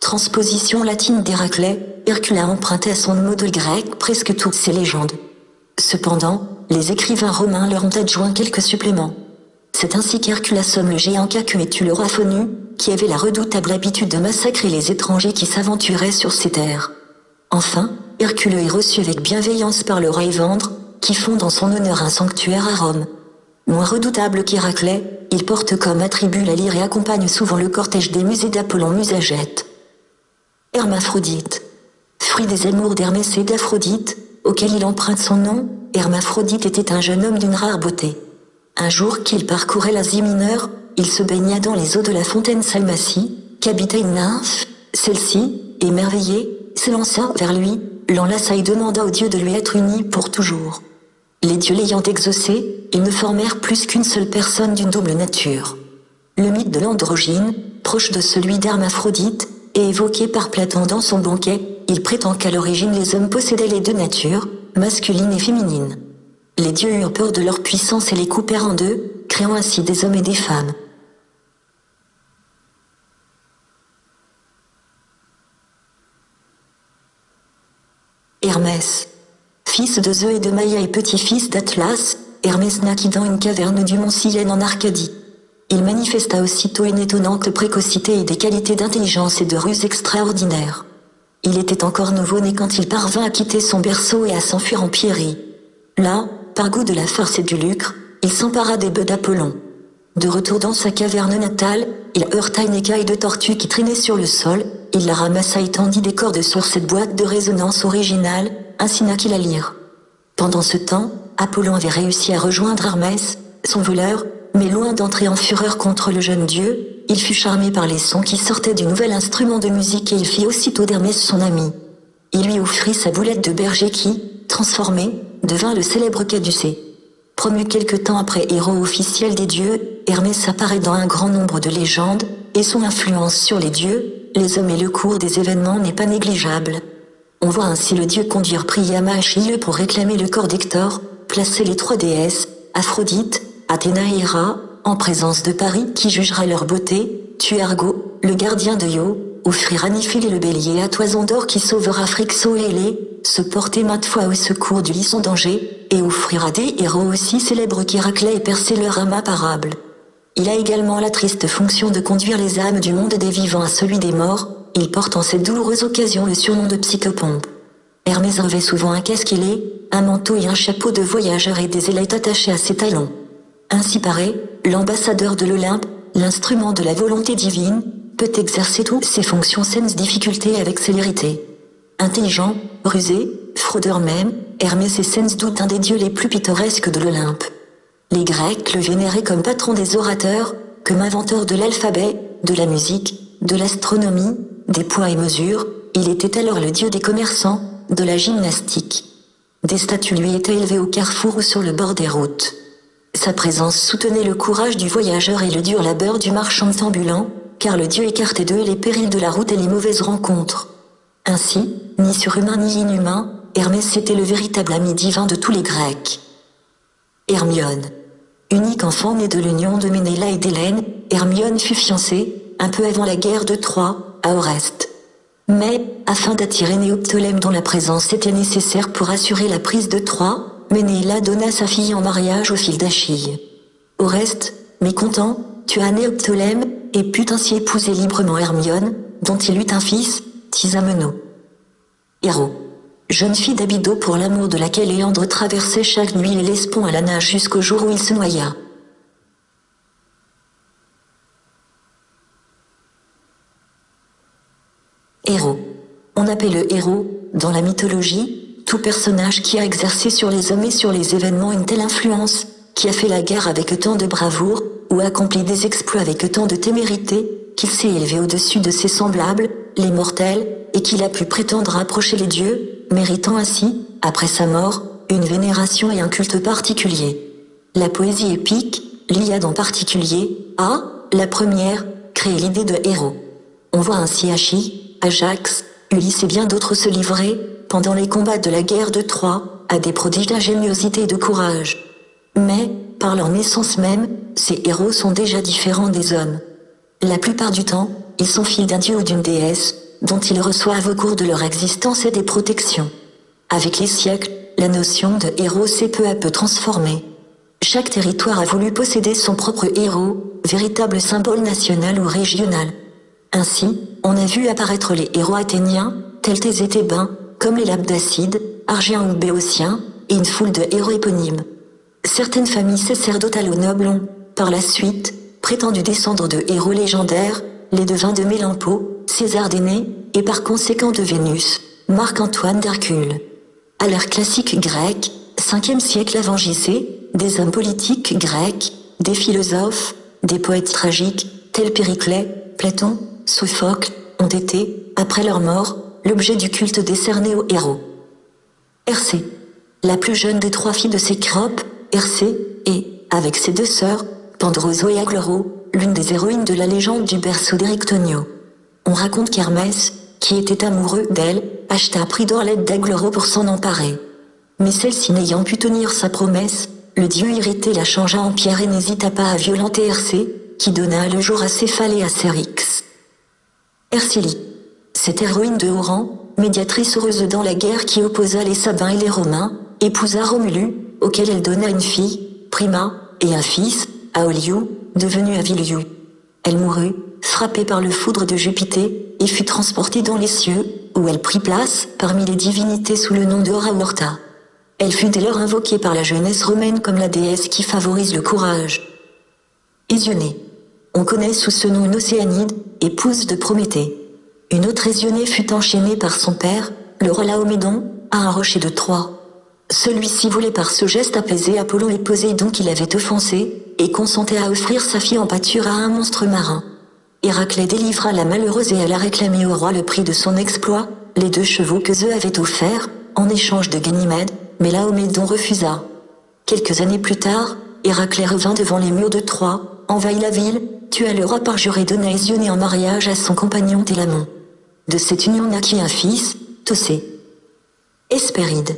S1: Transposition latine d'Héraclès, Hercule a emprunté à son modèle grec presque toutes ses légendes. Cependant, les écrivains romains leur ont adjoint quelques suppléments. C'est ainsi qu'Hercule assomme le géant Cacus et tue le roi Phonu, qui avait la redoutable habitude de massacrer les étrangers qui s'aventuraient sur ses terres. Enfin, Hercule est reçu avec bienveillance par le roi Évandre, qui fonde en son honneur un sanctuaire à Rome. Moins redoutable qu'Héraclès, il porte comme attribut la lyre et accompagne souvent le cortège des musées d'Apollon Musagète. Hermaphrodite. Fruit des amours d'Hermès et d'Aphrodite, auquel il emprunte son nom, Hermaphrodite était un jeune homme d'une rare beauté. Un jour qu'il parcourait l'Asie mineure, il se baigna dans les eaux de la fontaine Salmacie, qu'habitait une nymphe. Celle-ci, émerveillée, s'élança vers lui, l'enlaça et demanda aux dieux de lui être unis pour toujours. Les dieux l'ayant exaucé, ils ne formèrent plus qu'une seule personne d'une double nature. Le mythe de l'androgyne, proche de celui d'Hermaphrodite, est évoqué par Platon dans son banquet. Il prétend qu'à l'origine les hommes possédaient les 2 natures, masculine et féminine. Les dieux eurent peur de leur puissance et les coupèrent en 2, créant ainsi des hommes et des femmes. Hermès. fils de Zeus et de Maïa et petit-fils d'Atlas, Hermès naquit dans une caverne du mont Cyllène en Arcadie. Il manifesta aussitôt une étonnante précocité et des qualités d'intelligence et de ruse extraordinaires. Il était encore nouveau-né quand il parvint à quitter son berceau et à s'enfuir en Pierie. Là, par goût de la farce et du lucre, il s'empara des bœufs d'Apollon. De retour dans sa caverne natale, il heurta une écaille de tortue qui traînait sur le sol, il la ramassa et tendit des cordes sur cette boîte de résonance originale, ainsi naquit la lyre. Pendant ce temps, Apollon avait réussi à rejoindre Hermès, son voleur, mais loin d'entrer en fureur contre le jeune dieu, il fut charmé par les sons qui sortaient du nouvel instrument de musique et il fit aussitôt d'Hermès son ami. Il lui offrit sa boulette de berger qui, transformée, devint le célèbre caducée. Promu quelque temps après héros officiel des dieux, Hermès apparaît dans un grand nombre de légendes, et son influence sur les dieux, les hommes et le cours des événements n'est pas négligeable. On voit ainsi le dieu conduire Priam à Achille pour réclamer le corps d'Hector, placer les trois déesses, Aphrodite, Athéna et Héra, en présence de Paris qui jugera leur beauté, tuer Argo, le gardien de Io, offrir Aniphile et le bélier à toison d'or qui sauvera Phrixo et Hélé, se porter maintes fois au secours du lit en danger, et offrir à des héros aussi célèbres qu'Héraclès et Persée leur âme imparable. Il a également la triste fonction de conduire les âmes du monde des vivants à celui des morts, il porte en cette douloureuse occasion le surnom de Psychopompe. Hermès revêt souvent un casque ailé, un manteau et un chapeau de voyageur et des ailettes attachées à ses talons. Ainsi paraît, l'ambassadeur de l'Olympe, l'instrument de la volonté divine, peut exercer toutes ses fonctions sans difficulté et avec célérité. Intelligent, rusé, fraudeur même, Hermès est sans doute un des dieux les plus pittoresques de l'Olympe. Les Grecs le vénéraient comme patron des orateurs, comme inventeur de l'alphabet, de la musique, de l'astronomie, des poids et mesures, il était alors le dieu des commerçants, de la gymnastique. Des statues lui étaient élevées au carrefour ou sur le bord des routes. Sa présence soutenait le courage du voyageur et le dur labeur du marchand ambulant, car le dieu écartait d'eux les périls de la route et les mauvaises rencontres. Ainsi, ni surhumain ni inhumain, Hermès était le véritable ami divin de tous les Grecs. Hermione. Unique enfant né de l'union de Ménéla et d'Hélène, Hermione fut fiancée, un peu avant la guerre de Troie, à Oreste. Mais, afin d'attirer Néoptolème dont la présence était nécessaire pour assurer la prise de Troie, Ménéla donna sa fille en mariage au fils d'Achille. Oreste, mécontent, tua Néoptolème, et put ainsi épouser librement Hermione, dont il eut un fils, Tisameno. Héros. Jeune fille d'Abydos pour l'amour de laquelle Léandre traversait chaque nuit l'Hellespont à la nage jusqu'au jour où il se noya. Héros. On appelle le héros, dans la mythologie, tout personnage qui a exercé sur les hommes et sur les événements une telle influence, qui a fait la guerre avec tant de bravoure, ou accompli des exploits avec tant de témérité, qu'il s'est élevé au-dessus de ses semblables, les mortels, et qu'il a pu prétendre approcher les dieux, méritant ainsi, après sa mort, une vénération et un culte particulier. La poésie épique, l'Iliade en particulier, a, la première, créé l'idée de héros. On voit ainsi Achille, Ajax, Ulysse et bien d'autres se livrer, pendant les combats de la guerre de Troie, à des prodiges d'ingéniosité et de courage. Mais, par leur naissance même, ces héros sont déjà différents des hommes. La plupart du temps, ils sont fils d'un dieu ou d'une déesse, dont ils reçoivent au cours de leur existence et des protections. Avec les siècles, la notion de héros s'est peu à peu transformée. Chaque territoire a voulu posséder son propre héros, véritable symbole national ou régional. Ainsi, on a vu apparaître les héros athéniens, tels les Thébains, comme les Labdacides, Argiens ou Béotiens, et une foule de héros éponymes. Certaines familles sacerdotales ou nobles ont, par la suite, prétendu descendre de héros légendaires, les devins de Mélampo, César d'Énée, et par conséquent de Vénus, Marc-Antoine d'Hercule. À l'ère classique grecque, 5e siècle avant J.C., des hommes politiques grecs, des philosophes, des poètes tragiques, tels Périclès, Platon, Sophocle, ont été, après leur mort, l'objet du culte décerné aux héros. Hercé. La plus jeune des 3 filles de Cécrope, Hercé, est, avec ses 2 sœurs, Pandroso et Agloro, l'une des héroïnes de la légende du berceau d'Érictonio. On raconte qu'Hermès, qui était amoureux d'elle, acheta à prix d'or l'aide d'Agloro pour s'en emparer. Mais celle-ci n'ayant pu tenir sa promesse, le dieu irrité la changea en pierre et n'hésita pas à violenter Hercé, qui donna le jour à Céphale et à Cérix. Hercélie. Cette héroïne de haut rang, médiatrice heureuse dans la guerre qui opposa les Sabins et les Romains, épousa Romulus, auquel elle donna une fille, Prima, et un fils, Aoliu, devenu Aviliu. Elle mourut, frappée par le foudre de Jupiter, et fut transportée dans les cieux, où elle prit place parmi les divinités sous le nom de Aurorta. Elle fut dès lors invoquée par la jeunesse romaine comme la déesse qui favorise le courage. Hésione. On connaît sous ce nom une Océanide, épouse de Prométhée. Une autre Hésione fut enchaînée par son père, le roi Laomédon, à un rocher de Troie. Celui-ci voulait par ce geste apaiser Apollon et Poséidon qui l'avaient offensé, et consentait à offrir sa fille en pâture à un monstre marin. Héraclès délivra la malheureuse et alla réclamer au roi le prix de son exploit, les 2 chevaux que Zeus avait offerts, en échange de Ganymède, mais Laomédon refusa. Quelques années plus tard, Héraclès revint devant les murs de Troie, envahit la ville, tua le roi parjure et donna Hésione en mariage à son compagnon Télamon. De cette union naquit un fils, Tosé. Hespéride.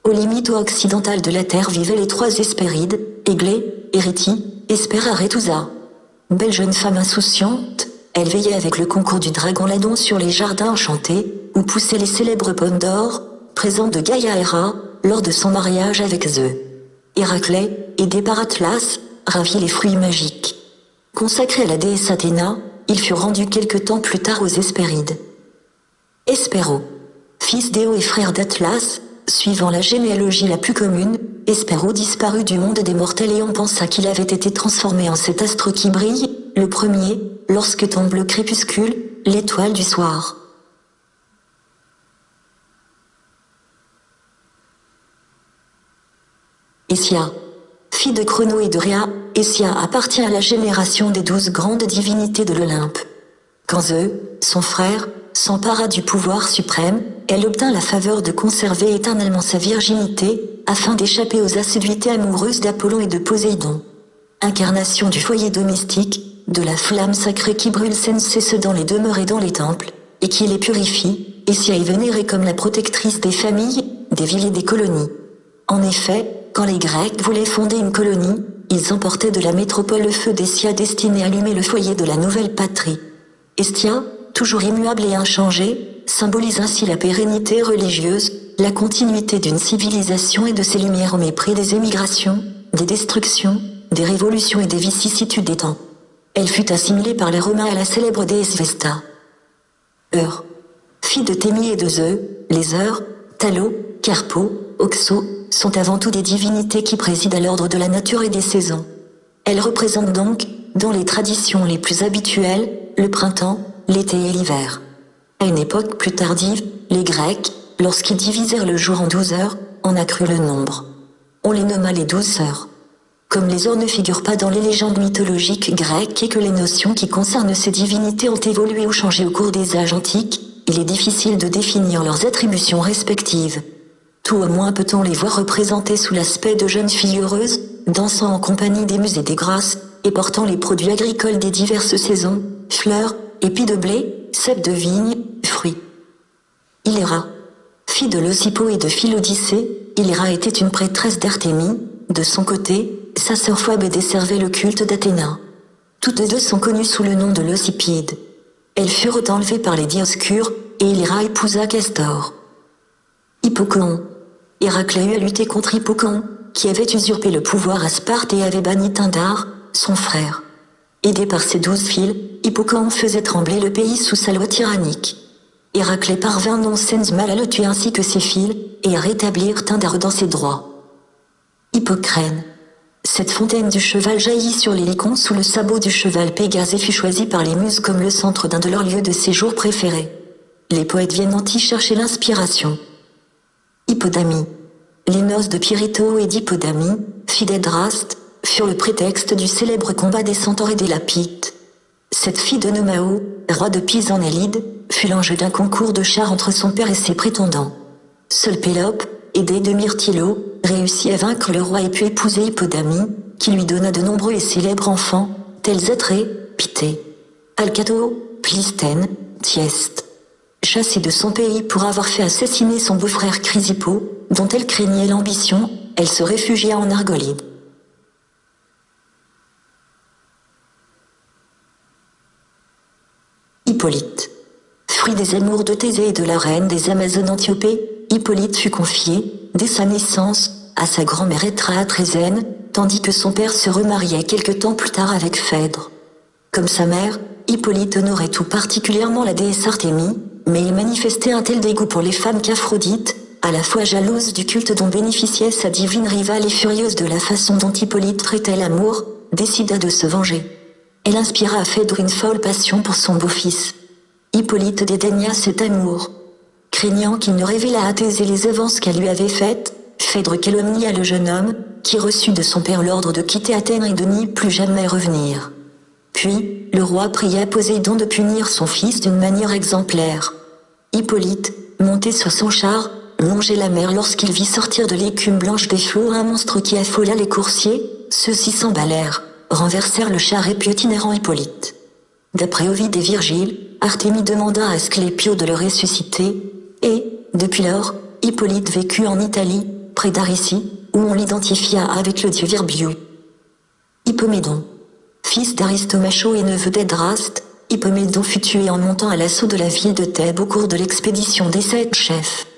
S1: Aux limites occidentales de la terre vivaient les 3 Hespérides, Églé, Érétie, Hespère Arétousa. Belle jeune femme insouciante, elle veillait avec le concours du dragon Ladon sur les jardins enchantés, où poussaient les célèbres pommes d'or, présent de Gaïa Héra, lors de son mariage avec Zeus. Héraclès, aidé par Atlas, ravit les fruits magiques. Consacré à la déesse Athéna, il fut rendu quelque temps plus tard aux Hespérides. Hespéro. Fils d'Éo et frère d'Atlas, suivant la généalogie la plus commune, Hespéro disparut du monde des mortels et on pensa qu'il avait été transformé en cet astre qui brille, le premier, lorsque tombe le crépuscule, l'étoile du soir. Essia. Fille de Crono et de Rhea, Essia appartient à la génération des 12 grandes divinités de l'Olympe. Quand Zeus, son frère, s'empara du pouvoir suprême, elle obtint la faveur de conserver éternellement sa virginité, afin d'échapper aux assiduités amoureuses d'Apollon et de Poséidon. Incarnation du foyer domestique, de la flamme sacrée qui brûle sans cesse dans les demeures et dans les temples, et qui les purifie, Essia est vénérée comme la protectrice des familles, des villes et des colonies. En effet, quand les Grecs voulaient fonder une colonie, ils emportaient de la métropole le feu d'Essia destiné à allumer le foyer de la nouvelle patrie. Estia, toujours immuable et inchangée, symbolise ainsi la pérennité religieuse, la continuité d'une civilisation et de ses lumières au mépris des émigrations, des destructions, des révolutions et des vicissitudes des temps. Elle fut assimilée par les Romains à la célèbre déesse Vesta. Fille de Thémie et de Zeus, les Heures, Thalo, Carpo, Oxo, sont avant tout des divinités qui président à l'ordre de la nature et des saisons. Elles représentent donc, dans les traditions les plus habituelles, le printemps, l'été et l'hiver. À une époque plus tardive, les Grecs, lorsqu'ils divisèrent le jour en 12 heures, en accrurent le nombre. On les nomma les 12 heures. Comme les heures ne figurent pas dans les légendes mythologiques grecques et que les notions qui concernent ces divinités ont évolué ou changé au cours des âges antiques, il est difficile de définir leurs attributions respectives. Tout au moins peut-on les voir représentées sous l'aspect de jeunes filles heureuses, dansant en compagnie des muses et des grâces, et portant les produits agricoles des diverses saisons, fleurs, épis de blé, cèpes de vigne, fruits. Iléra. Fille de Leucippe et de Philodicée, Iléra était une prêtresse d'Artémie. De son côté, sa sœur Phoebe desservait le culte d'Athéna. Toutes deux sont connues sous le nom de Leucippides. Elles furent enlevées par les Dioscures, et Iléra épousa Castor. Hippocon. Héraclès eut à lutter contre Hippocon, qui avait usurpé le pouvoir à Sparte et avait banni Tyndare, son frère. Aidé par ses 12 fils, Hippocon faisait trembler le pays sous sa loi tyrannique. Héraclès parvint non sans mal à le tuer ainsi que ses fils, et à rétablir Tyndare dans ses droits. Hippocrène. Cette fontaine du cheval jaillit sur l'Hélicon sous le sabot du cheval Pégase et fut choisie par les muses comme le centre d'un de leurs lieux de séjour préférés. Les poètes viennent en y chercher l'inspiration. Hippodamie. Les noces de Pirithous et d'Hippodamie, fille d'Adraste, furent le prétexte du célèbre combat des centaures et des Lapites. Cette fille de Nomao, roi de Pise en Élide, fut l'enjeu d'un concours de chars entre son père et ses prétendants. Seul Pélope, aidé de Myrtillo, réussit à vaincre le roi et puis épouser Hippodamie, qui lui donna de nombreux et célèbres enfants, tels Atrée, Pitthée, Alcato, Plisthène, Thieste. Chassée de son pays pour avoir fait assassiner son beau-frère Chrysippo, dont elle craignait l'ambition, elle se réfugia en Argolide. Hippolyte. Fruit des amours de Thésée et de la reine des Amazones Antiope, Hippolyte fut confié, dès sa naissance, à sa grand-mère Étrézène, tandis que son père se remariait quelque temps plus tard avec Phèdre. Comme sa mère, Hippolyte honorait tout particulièrement la déesse Artémie, mais il manifestait un tel dégoût pour les femmes qu'Aphrodite, à la fois jalouse du culte dont bénéficiait sa divine rivale et furieuse de la façon dont Hippolyte traitait l'amour, décida de se venger. Elle inspira à Phèdre une folle passion pour son beau-fils. Hippolyte dédaigna cet amour. Craignant qu'il ne révélât à Thésée les avances qu'elle lui avait faites, Phèdre calomnia le jeune homme, qui reçut de son père l'ordre de quitter Athènes et de n'y plus jamais revenir. Puis, le roi pria Poséidon de punir son fils d'une manière exemplaire. Hippolyte, monté sur son char, longeait la mer lorsqu'il vit sortir de l'écume blanche des flots un monstre qui affola les coursiers. Ceux-ci s'emballèrent, renversèrent le char et piétinèrent Hippolyte. D'après Ovide et Virgile, Artémie demanda à Asclépio de le ressusciter, et, depuis lors, Hippolyte vécut en Italie, près d'Aricie, où on l'identifia avec le dieu Virbius. Hippomédon. Fils d'Aristomacho et neveu d'Edraste, Hippomédon fut tué en montant à l'assaut de la ville de Thèbes au cours de l'expédition des 7 chefs.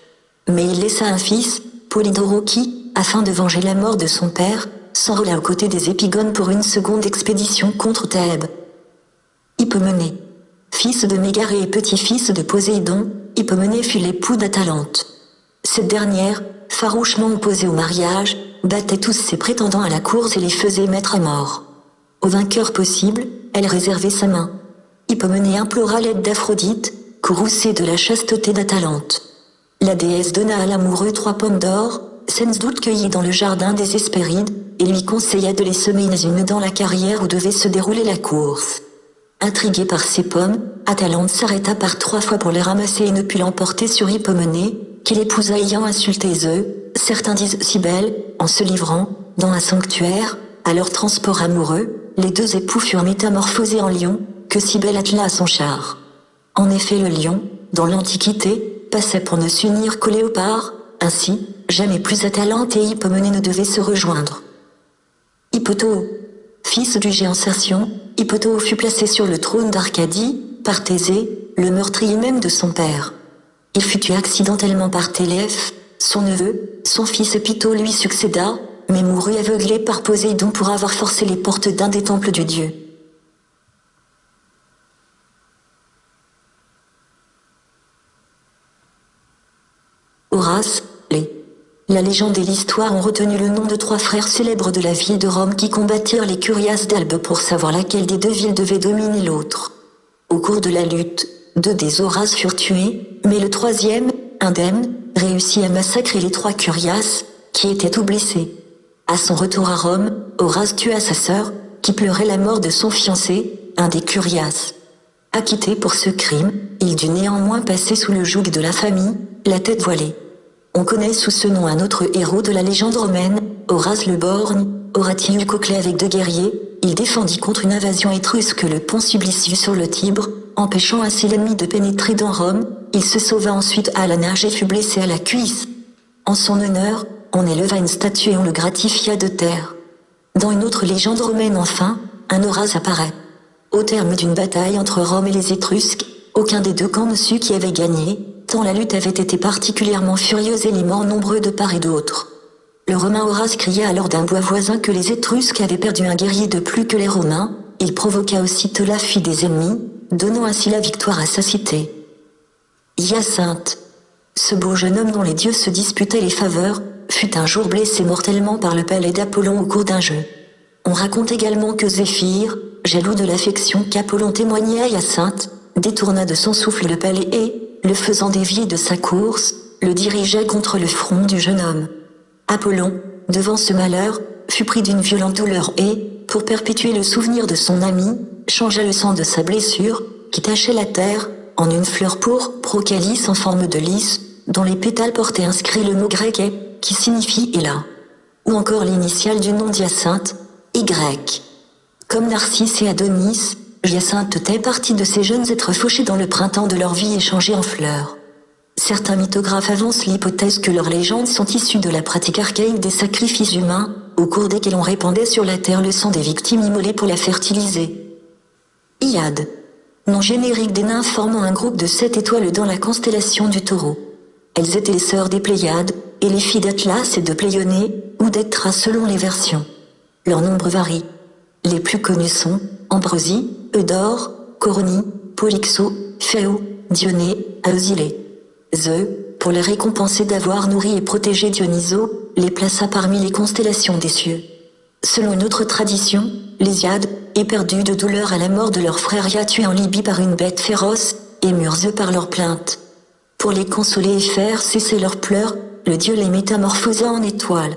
S1: Mais il laissa un fils, Polydore qui, afin de venger la mort de son père, s'enrôla aux côtés des Épigones pour une seconde expédition contre Thèbes. Hippoménée. Fils de Mégarée et petit-fils de Poséidon, Hippoménée fut l'époux d'Atalante. Cette dernière, farouchement opposée au mariage, battait tous ses prétendants à la course et les faisait mettre à mort. Au vainqueur possible, elle réservait sa main. Hippoménée implora l'aide d'Aphrodite, courroucée de la chasteté d'Atalante. La déesse donna à l'amoureux 3 pommes d'or, sans doute cueillies dans le jardin des Hespérides, et lui conseilla de les semer les unes dans la carrière où devait se dérouler la course. Intriguée par ces pommes, Atalante s'arrêta par 3 fois pour les ramasser et ne put l'emporter sur Hippoménée, qu'il épousa ayant insulté Zeus, certains disent Cybèle, en se livrant, dans un sanctuaire, à leur transport amoureux, les 2 époux furent métamorphosés en lions, que Cybèle attela à son char. En effet le lion, dans l'Antiquité, passait pour ne s'unir qu'au léopard, ainsi, jamais plus Atalante et Hippoménée ne devaient se rejoindre. Hippotoo. Fils du géant Cercion, Hippotoo fut placé sur le trône d'Arcadie, par Thésée, le meurtrier même de son père. Il fut tué accidentellement par Télèphe, son neveu, son fils Épito lui succéda, mais mourut aveuglé par Poséidon pour avoir forcé les portes d'un des temples du dieu. Horace, La légende et l'histoire ont retenu le nom de 3 frères célèbres de la ville de Rome qui combattirent les Curiaces d'Albe pour savoir laquelle des 2 villes devait dominer l'autre. Au cours de la lutte, 2 des Horaces furent tués, mais le 3e, indemne, réussit à massacrer les 3 Curiaces, qui étaient tout blessés. À son retour à Rome, Horace tua sa sœur, qui pleurait la mort de son fiancé, un des Curiaces. Acquitté pour ce crime, il dut néanmoins passer sous le joug de la famille, la tête voilée. On connaît sous ce nom un autre héros de la légende romaine, Horace le Borgne, Horatius Coclès avec 2 guerriers, il défendit contre une invasion étrusque le pont Sublicius sur le Tibre, empêchant ainsi l'ennemi de pénétrer dans Rome, il se sauva ensuite à la nage et fut blessé à la cuisse. En son honneur, on éleva une statue et on le gratifia de terre. Dans une autre légende romaine enfin, un Horace apparaît. Au terme d'une bataille entre Rome et les Étrusques, aucun des 2 camps ne sut qui avait gagné, tant la lutte avait été particulièrement furieuse et les morts nombreux de part et d'autre. Le Romain Horace cria alors d'un bois voisin que les Étrusques avaient perdu un guerrier de plus que les Romains, il provoqua aussitôt la fuite des ennemis, donnant ainsi la victoire à sa cité. Hyacinthe. Ce beau jeune homme dont les dieux se disputaient les faveurs, fut un jour blessé mortellement par le palais d'Apollon au cours d'un jeu. On raconte également que Zéphyr, jaloux de l'affection qu'Apollon témoignait à Hyacinthe, détourna de son souffle le palais et, le faisant dévier de sa course, le dirigea contre le front du jeune homme. Apollon, devant ce malheur, fut pris d'une violente douleur et, pour perpétuer le souvenir de son ami, changea le sang de sa blessure, qui tachait la terre, en une fleur pourpre au calice en forme de lys, dont les pétales portaient inscrit le mot grec « qui signifie « Héla », ou encore l'initiale du nom d'Hyacinthe, Y. Comme Narcisse et Adonis, Hyacinthe fait partie de ces jeunes êtres fauchés dans le printemps de leur vie et changés en fleurs. Certains mythographes avancent l'hypothèse que leurs légendes sont issues de la pratique archaïque des sacrifices humains, au cours desquels on répandait sur la terre le sang des victimes immolées pour la fertiliser. Hyades. Nom générique des nymphes formant un groupe de 7 étoiles dans la constellation du Taureau. Elles étaient les sœurs des Pléiades, et les filles d'Atlas et de Pléioné, ou d'Ethra selon les versions. Leur nombre varie. Les plus connus sont Ambrosie, Eudore, Coronie, Polyxo, Phéo, Dionée, Aesilée. Zeus, pour les récompenser d'avoir nourri et protégé Dionyso, les plaça parmi les constellations des cieux. Selon une autre tradition, l'Hésiade, éperdus de douleur à la mort de leur frère Ia tué en Libye par une bête féroce, émurent Zeus par leurs plaintes. Pour les consoler et faire cesser leurs pleurs, le dieu les métamorphosa en étoiles.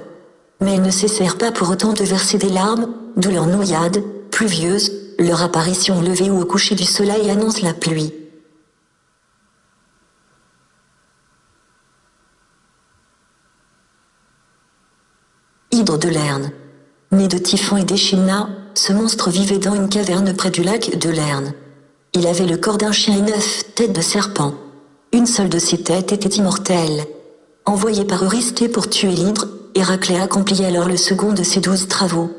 S1: Mais elles ne cessèrent pas pour autant de verser des larmes, d'où leur noyade, pluvieuse, leur apparition au lever ou au coucher du soleil annonce la pluie. Hydre de Lerne. Né de Typhon et d'Échidna, ce monstre vivait dans une caverne près du lac de Lerne. Il avait le corps d'un chien et 9 têtes de serpent. Une seule de ces têtes était immortelle. Envoyé par Eurysthée pour tuer l'hydre, Héraclès accomplit alors le second de ses 12 travaux.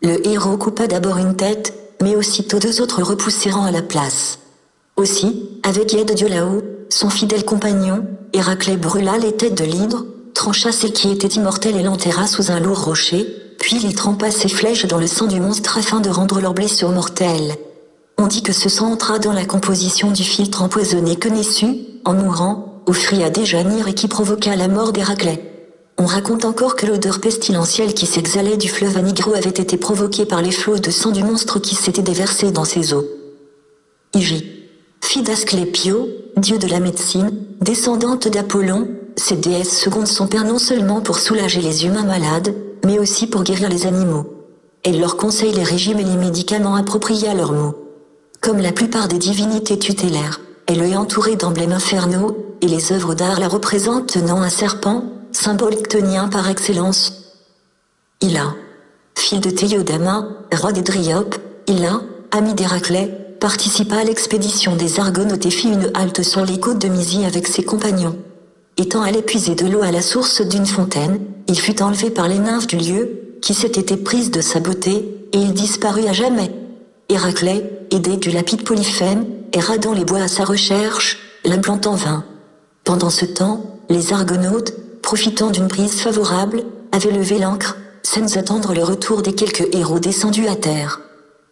S1: Le héros coupa d'abord une tête, mais aussitôt 2 autres repoussèrent à la place. Aussi, avec l'aide de Diolao, son fidèle compagnon, Héraclès brûla les têtes de l'hydre, trancha celle qui était immortelle et l'enterra sous un lourd rocher, puis il trempa ses flèches dans le sang du monstre afin de rendre leurs blessures mortelles. On dit que ce sang entra dans la composition du filtre empoisonné que Nessus, en mourant, offrit à Déjanire et qui provoqua la mort d'Héraclès. On raconte encore que l'odeur pestilentielle qui s'exhalait du fleuve Anigro avait été provoquée par les flots de sang du monstre qui s'était déversé dans ses eaux. Hygie. Fille d'Asclépio, dieu de la médecine, descendante d'Apollon, cette déesse seconde son père non seulement pour soulager les humains malades, mais aussi pour guérir les animaux. Elle leur conseille les régimes et les médicaments appropriés à leurs maux. Comme la plupart des divinités tutélaires, elle est entourée d'emblèmes infernaux, et les œuvres d'art la représentent tenant un serpent, symbole chtonien par excellence. Ila. Fille de Théodama, roi des Dryopes, Ila, ami d'Héraclès, participa à l'expédition des Argonautes et fit une halte sur les côtes de Mysie avec ses compagnons. Étant allé puiser de l'eau à la source d'une fontaine, il fut enlevé par les nymphes du lieu, qui s'étaient éprises de sa beauté, et il disparut à jamais. Héraclès, aidé du lapide Polyphème, erra dans les bois à sa recherche, l'appelant en vain. Pendant ce temps, les Argonautes, profitant d'une brise favorable, avaient levé l'ancre, sans attendre le retour des quelques héros descendus à terre.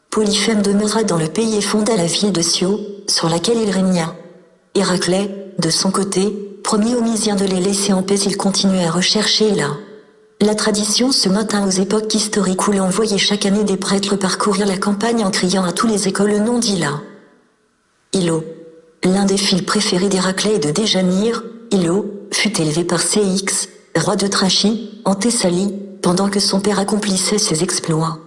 S1: Polyphème demeura dans le pays et fonda la ville de Scio, sur laquelle il régna. Héraclès, de son côté, promit aux Mysiens de les laisser en paix s'ils continuaient à rechercher là. La tradition se maintint aux époques historiques où l'on voyait chaque année des prêtres parcourir la campagne en criant à tous les échos le nom d'Ila. Ilo. L'un des fils préférés d'Héraclès et de Déjanire, Ilo, fut élevé par Céix, roi de Trachie, en Thessalie, pendant que son père accomplissait ses exploits.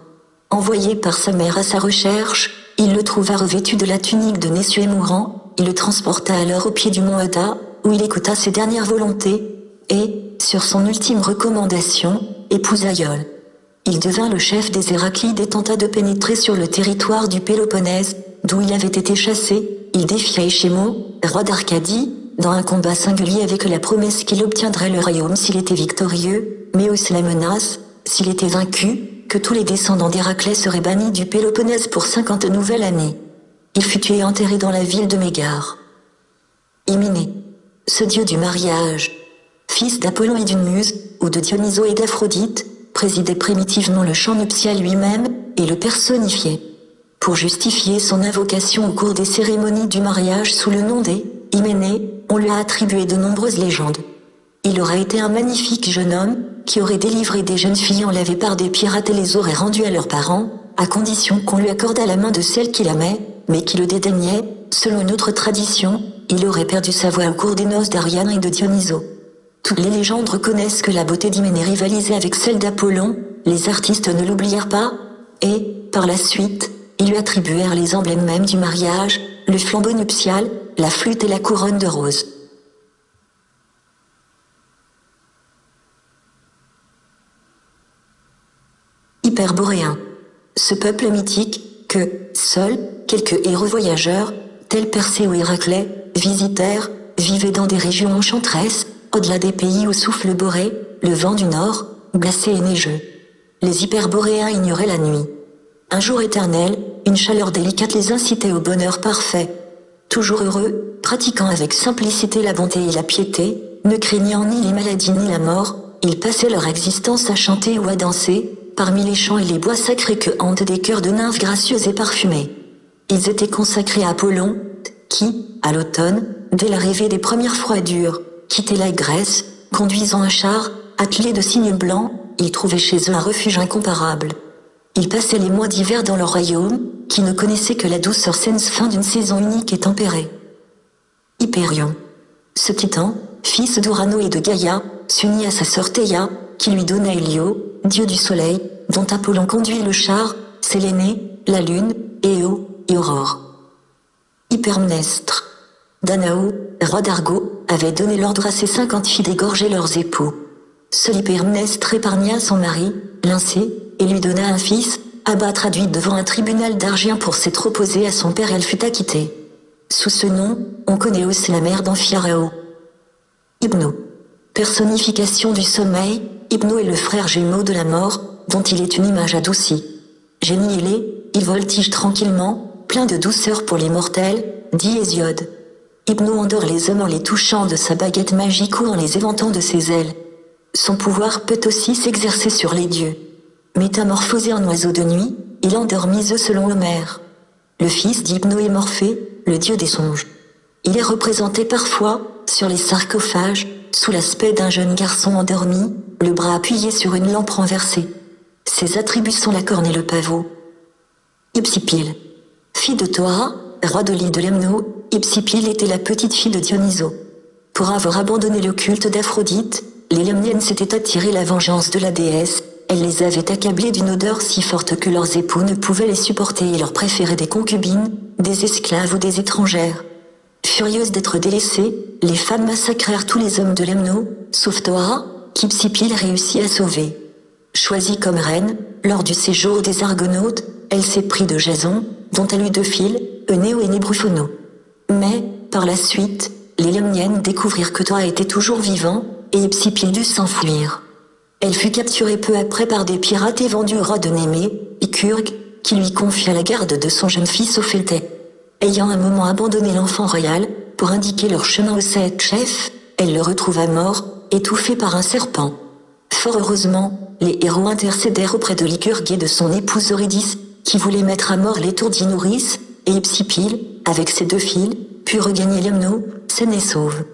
S1: Envoyé par sa mère à sa recherche, il le trouva revêtu de la tunique de Nessus et mourant, il le transporta alors au pied du mont Ida, où il écouta ses dernières volontés, et, sur son ultime recommandation, épousa Iole. Il devint le chef des Héraclides et tenta de pénétrer sur le territoire du Péloponnèse, d'où il avait été chassé. Il défia Échémo, roi d'Arcadie, dans un combat singulier avec la promesse qu'il obtiendrait le royaume s'il était victorieux, mais aussi la menace, s'il était vaincu, que tous les descendants d'Héraclès seraient bannis du Péloponnèse pour 50 nouvelles années. Il fut tué et enterré dans la ville de Mégare. Hyménée. Ce dieu du mariage, fils d'Apollon et d'une muse, ou de Dionyso et d'Aphrodite, présidait primitivement le chant nuptial lui-même, et le personnifiait. Pour justifier son invocation au cours des cérémonies du mariage sous le nom des Hyménée, on lui a attribué de nombreuses légendes. Il aurait été un magnifique jeune homme, qui aurait délivré des jeunes filles enlevées par des pirates et les aurait rendues à leurs parents, à condition qu'on lui accordât la main de celle qu'il aimait, mais qui le dédaignait. Selon une autre tradition, il aurait perdu sa voix au cours des noces d'Ariane et de Dionyso. Toutes les légendes reconnaissent que la beauté d'Hyménée rivalisait avec celle d'Apollon, les artistes ne l'oublièrent pas, et, par la suite, ils lui attribuèrent les emblèmes mêmes du mariage, le flambeau nuptial, la flûte et la couronne de roses. Hyperboréens. Ce peuple mythique, que, seuls, quelques héros voyageurs, tels Persée ou Héraclès, visitèrent, vivaient dans des régions enchanteresses, au-delà des pays où souffle le boré, le vent du nord, glacé et neigeux. Les hyperboréens ignoraient la nuit. Un jour éternel, une chaleur délicate les incitait au bonheur parfait. Toujours heureux, pratiquant avec simplicité la bonté et la piété, ne craignant ni les maladies ni la mort, ils passaient leur existence à chanter ou à danser, parmi les champs et les bois sacrés que hantent des chœurs de nymphes gracieuses et parfumées. Ils étaient consacrés à Apollon, qui, à l'automne, dès l'arrivée des premières froidures, quittait la Grèce, conduisant un char, attelé de cygnes blancs, ils trouvaient chez eux un refuge incomparable. Ils passaient les mois d'hiver dans leur royaume, qui ne connaissait que la douceur sans fin d'une saison unique et tempérée. Hypérion. Ce titan, fils d'Urano et de Gaïa, s'unit à sa sœur Théia, qui lui donna Hélio, dieu du soleil, dont Apollon conduit le char, Séléné, la lune, Éo, et Aurore. Hypermnestre. Danao, roi d'Argo, avait donné l'ordre à ses 50 filles d'égorger leurs époux. Seul Hypermnestre épargna son mari, Lyncée, et lui donna un fils, Abba traduit devant un tribunal d'Argien pour s'être opposé à son père, elle fut acquittée. Sous ce nom, on connaît aussi la mère d'Amphiarao. Hypno. Personnification du sommeil, Hypno est le frère jumeau de la mort, dont il est une image adoucie. Génie ailé, il voltige tranquillement, plein de douceur pour les mortels, dit Hésiode. Hypno endort les hommes en les touchant de sa baguette magique ou en les éventant de ses ailes. Son pouvoir peut aussi s'exercer sur les dieux. Métamorphosé en oiseau de nuit, il endormit eux selon Homère. Le fils d'Hypno est Morphée, le dieu des songes. Il est représenté parfois, sur les sarcophages, sous l'aspect d'un jeune garçon endormi, le bras appuyé sur une lampe renversée. Ses attributs sont la corne et le pavot. Hypsipyle. Fille de Thoa, roi de l'île de Lemno, Hypsipyle était la petite fille de Dionysos. Pour avoir abandonné le culte d'Aphrodite, les Lemniennes s'étaient attiré la vengeance de la déesse, elle les avait accablées d'une odeur si forte que leurs époux ne pouvaient les supporter et leur préféraient des concubines, des esclaves ou des étrangères. Furieuses d'être délaissées, les femmes massacrèrent tous les hommes de Lemno, sauf Thoa, qu'Hypsipyle réussit à sauver. Choisie comme reine, lors du séjour des Argonautes, elle s'éprit de Jason, dont elle eut 2 fils, Eunéo et Nébrophono. Mais, par la suite, les Lemniennes découvrirent que Thoa était toujours vivant, et Hypsipyle dut s'enfuir. Elle fut capturée peu après par des pirates et vendue au roi de Némée, Lycurgue, qui lui confia la garde de son jeune fils Ophéltée. Ayant un moment abandonné l'enfant royal, pour indiquer leur chemin aux 7 chefs, elle le retrouva mort, étouffé par un serpent. Fort heureusement, les héros intercédèrent auprès de Lycurgue et de son épouse Eurydice, qui voulait mettre à mort l'étourdi nourrice, et Hypsipyle, avec ses 2 filles, put regagner Lemno, saine et sauve.